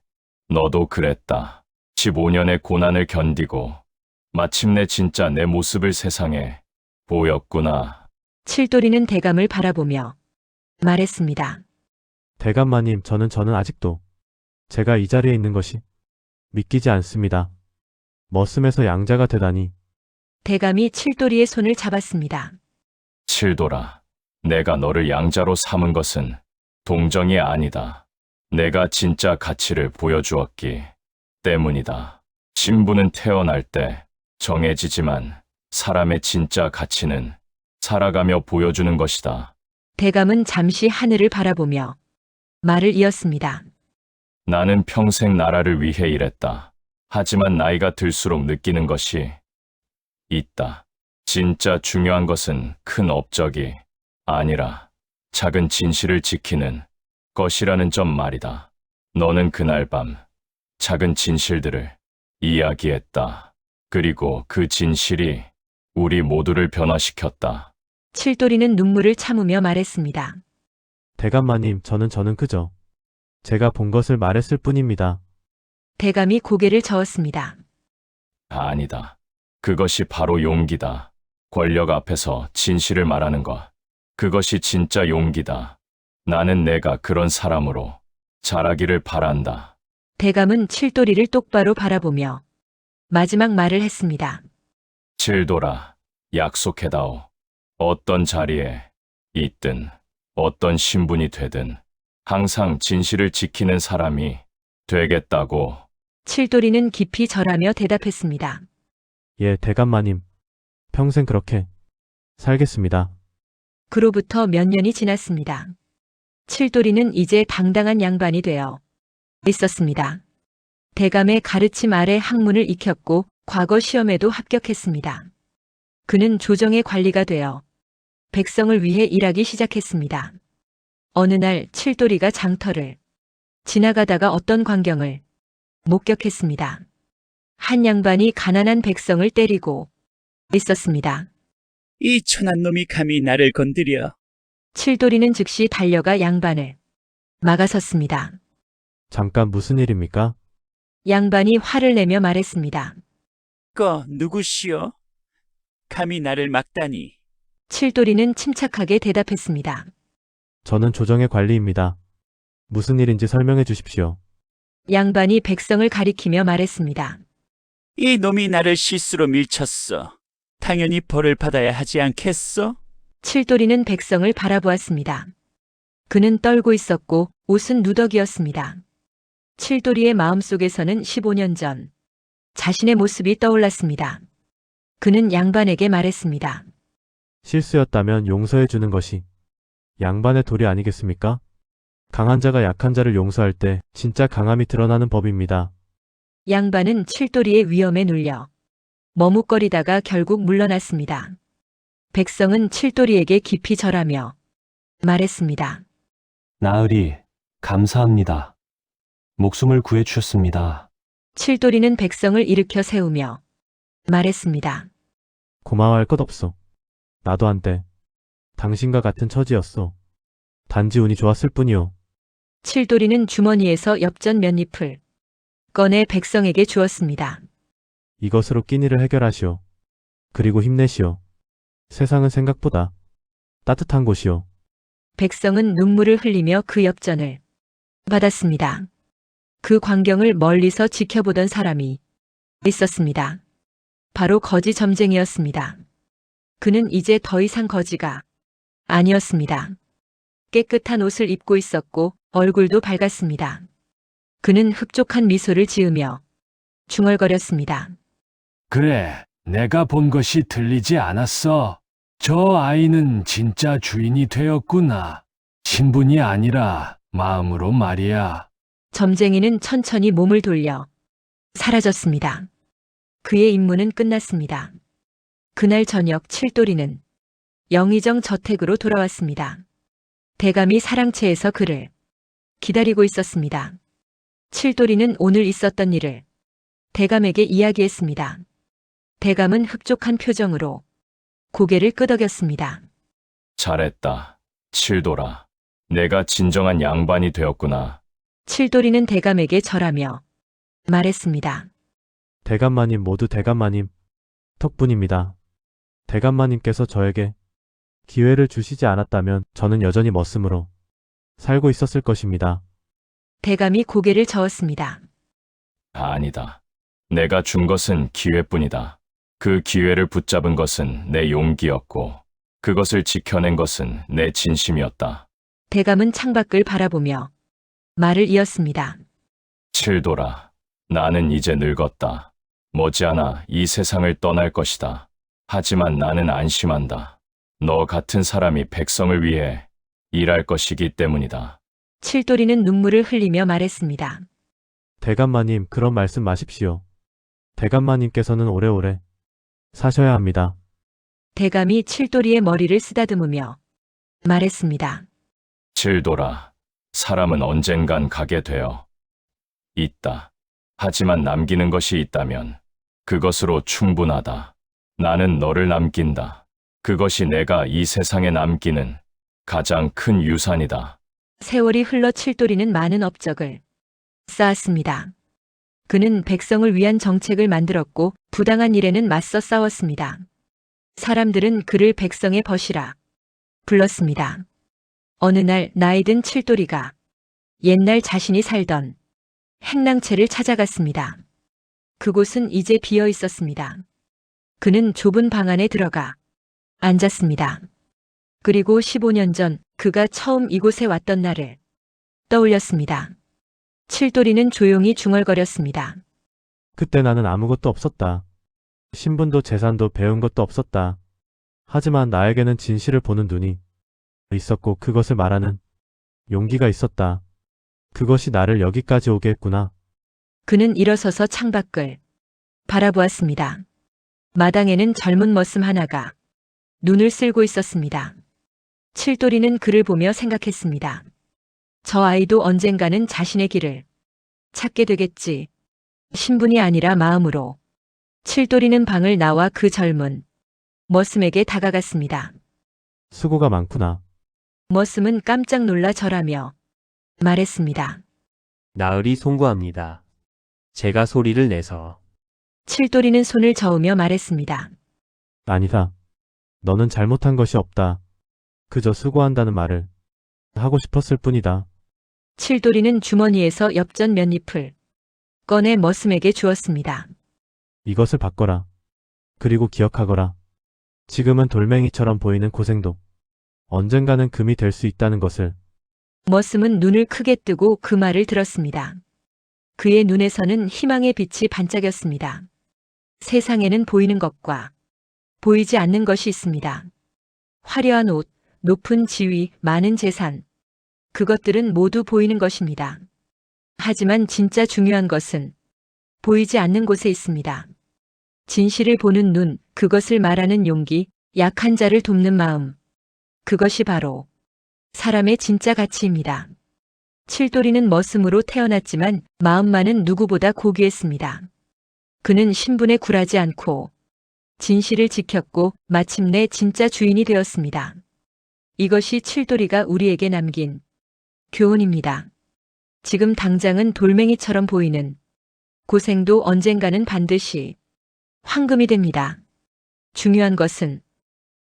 너도 그랬다. 15년의 고난을 견디고 마침내 진짜 내 모습을 세상에 보였구나. 칠돌이는 대감을 바라보며 말했습니다. 대감마님, 저는 아직도 제가 이 자리에 있는 것이 믿기지 않습니다. 머슴에서 양자가 되다니. 대감이 칠돌이의 손을 잡았습니다. 칠돌아, 내가 너를 양자로 삼은 것은 동정이 아니다. 내가 진짜 가치를 보여주었기 때문이다. 신부는 태어날 때 정해지지만 사람의 진짜 가치는 살아가며 보여주는 것이다. 대감은 잠시 하늘을 바라보며 말을 이었습니다. 나는 평생 나라를 위해 일했다. 하지만 나이가 들수록 느끼는 것이 있다. 진짜 중요한 것은 큰 업적이 아니라 작은 진실을 지키는 것이라는 점 말이다. 너는 그날 밤 작은 진실들을 이야기했다. 그리고 그 진실이 우리 모두를 변화시켰다. 칠돌이는 눈물을 참으며 말했습니다. 대감마님, 저는 그저 제가 본 것을 말했을 뿐입니다. 대감이 고개를 저었습니다. 아니다. 그것이 바로 용기다. 권력 앞에서 진실을 말하는 것. 그것이 진짜 용기다. 나는 내가 그런 사람으로 자라기를 바란다. 대감은 칠돌이를 똑바로 바라보며 마지막 말을 했습니다. 칠돌아, 약속해다오. 어떤 자리에 있든 어떤 신분이 되든 항상 진실을 지키는 사람이 되겠다고. 칠돌이는 깊이 절하며 대답했습니다. 예, 대감마님. 평생 그렇게 살겠습니다. 그로부터 몇 년이 지났습니다. 칠돌이는 이제 당당한 양반이 되어 있었습니다. 대감의 가르침 아래 학문을 익혔고 과거 시험에도 합격했습니다. 그는 조정의 관리가 되어 백성을 위해 일하기 시작했습니다. 어느 날 칠돌이가 장터를 지나가다가 어떤 광경을 목격했습니다. 한 양반이 가난한 백성을 때리고 있었습니다. 이 천한 놈이 감히 나를 건드려. 칠돌이는 즉시 달려가 양반을 막아섰습니다. 잠깐 무슨 일입니까? 양반이 화를 내며 말했습니다. 누구시오? 감히 나를 막다니. 칠돌이는 침착하게 대답했습니다. 저는 조정의 관리입니다. 무슨 일인지 설명해 주십시오. 양반이 백성을 가리키며 말했습니다. 이 놈이 나를 실수로 밀쳤어. 당연히 벌을 받아야 하지 않겠어? 칠돌이는 백성을 바라보았습니다. 그는 떨고 있었고 옷은 누더기였습니다. 칠돌이의 마음속에서는 15년 전 자신의 모습이 떠올랐습니다. 그는 양반에게 말했습니다. 실수였다면 용서해 주는 것이 양반의 도리 아니겠습니까? 강한 자가 약한 자를 용서할 때 진짜 강함이 드러나는 법입니다. 양반은 칠돌이의 위험에 눌려 머뭇거리다가 결국 물러났습니다. 백성은 칠돌이에게 깊이 절하며 말했습니다. 나으리, 감사합니다. 목숨을 구해주셨습니다. 칠돌이는 백성을 일으켜 세우며 말했습니다. 고마워할 것 없소. 나도 한때 당신과 같은 처지였소. 단지 운이 좋았을 뿐이오. 칠돌이는 주머니에서 엽전 몇 잎을 꺼내 백성에게 주었습니다. 이것으로 끼니를 해결하시오. 그리고 힘내시오. 세상은 생각보다 따뜻한 곳이오. 백성은 눈물을 흘리며 그 엽전을 받았습니다. 그 광경을 멀리서 지켜보던 사람이 있었습니다. 바로 거지 점쟁이였습니다. 그는 이제 더 이상 거지가 아니었습니다. 깨끗한 옷을 입고 있었고 얼굴도 밝았습니다. 그는 흡족한 미소를 지으며 중얼거렸습니다. 그래, 내가 본 것이 틀리지 않았어. 저 아이는 진짜 주인이 되었구나. 신분이 아니라 마음으로 말이야. 점쟁이는 천천히 몸을 돌려 사라졌습니다. 그의 임무는 끝났습니다. 그날 저녁 칠돌이는 영의정 저택으로 돌아왔습니다. 대감이 사랑채에서 그를 기다리고 있었습니다. 칠돌이는 오늘 있었던 일을 대감에게 이야기했습니다. 대감은 흡족한 표정으로 고개를 끄덕였습니다. 잘했다. 칠돌아. 내가 진정한 양반이 되었구나. 칠돌이는 대감에게 절하며 말했습니다. 대감마님 모두 대감마님 덕분입니다. 대감마님께서 저에게 기회를 주시지 않았다면 저는 여전히 머슴으로 살고 있었을 것입니다. 대감이 고개를 저었습니다. 아니다. 내가 준 것은 기회뿐이다. 그 기회를 붙잡은 것은 내 용기였고 그것을 지켜낸 것은 내 진심이었다. 대감은 창밖을 바라보며 말을 이었습니다. 칠돌아, 나는 이제 늙었다. 머지않아 이 세상을 떠날 것이다. 하지만 나는 안심한다. 너 같은 사람이 백성을 위해 일할 것이기 때문이다. 칠돌이는 눈물을 흘리며 말했습니다. 대감마님 그런 말씀 마십시오. 대감마님께서는 오래오래 사셔야 합니다. 대감이 칠돌이의 머리를 쓰다듬으며 말했습니다. 칠돌아, 사람은 언젠간 가게 되어 있다. 하지만 남기는 것이 있다면 그것으로 충분하다. 나는 너를 남긴다. 그것이 내가 이 세상에 남기는 가장 큰 유산이다. 세월이 흘러 칠돌이는 많은 업적을 쌓았습니다. 그는 백성을 위한 정책을 만들었고 부당한 일에는 맞서 싸웠습니다. 사람들은 그를 백성의 벗이라 불렀습니다. 어느 날 나이든 칠돌이가 옛날 자신이 살던 행랑채를 찾아갔습니다. 그곳은 이제 비어 있었습니다. 그는 좁은 방 안에 들어가 앉았습니다. 그리고 15년 전 그가 처음 이곳에 왔던 날을 떠올렸습니다. 칠돌이는 조용히 중얼거렸습니다. 그때 나는 아무것도 없었다. 신분도 재산도 배운 것도 없었다. 하지만 나에게는 진실을 보는 눈이 있었고 그것을 말하는 용기가 있었다. 그것이 나를 여기까지 오게 했구나. 그는 일어서서 창밖을 바라보았습니다. 마당에는 젊은 머슴 하나가 눈을 쓸고 있었습니다. 칠돌이는 그를 보며 생각했습니다. 저 아이도 언젠가는 자신의 길을 찾게 되겠지. 신분이 아니라 마음으로. 칠돌이는 방을 나와 그 젊은 머슴에게 다가갔습니다. 수고가 많구나. 머슴은 깜짝 놀라 절하며 말했습니다. 나으리 송구합니다. 제가 소리를 내서. 칠돌이는 손을 저으며 말했습니다. 아니다. 너는 잘못한 것이 없다. 그저 수고한다는 말을 하고 싶었을 뿐이다. 칠돌이는 주머니에서 엽전 몇 잎을 꺼내 머슴에게 주었습니다. 이것을 바꿔라. 그리고 기억하거라. 지금은 돌멩이처럼 보이는 고생도 언젠가는 금이 될 수 있다는 것을. 머슴은 눈을 크게 뜨고 그 말을 들었습니다. 그의 눈에서는 희망의 빛이 반짝였습니다. 세상에는 보이는 것과 보이지 않는 것이 있습니다. 화려한 옷, 높은 지위, 많은 재산. 그것들은 모두 보이는 것입니다. 하지만 진짜 중요한 것은 보이지 않는 곳에 있습니다. 진실을 보는 눈, 그것을 말하는 용기, 약한 자를 돕는 마음. 그것이 바로 사람의 진짜 가치입니다. 칠돌이는 머슴으로 태어났지만 마음만은 누구보다 고귀했습니다. 그는 신분에 굴하지 않고 진실을 지켰고 마침내 진짜 주인이 되었습니다. 이것이 칠돌이가 우리에게 남긴 교훈입니다. 지금 당장은 돌멩이처럼 보이는 고생도 언젠가는 반드시 황금이 됩니다. 중요한 것은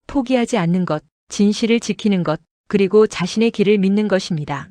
포기하지 않는 것, 진실을 지키는 것, 그리고 자신의 길을 믿는 것입니다.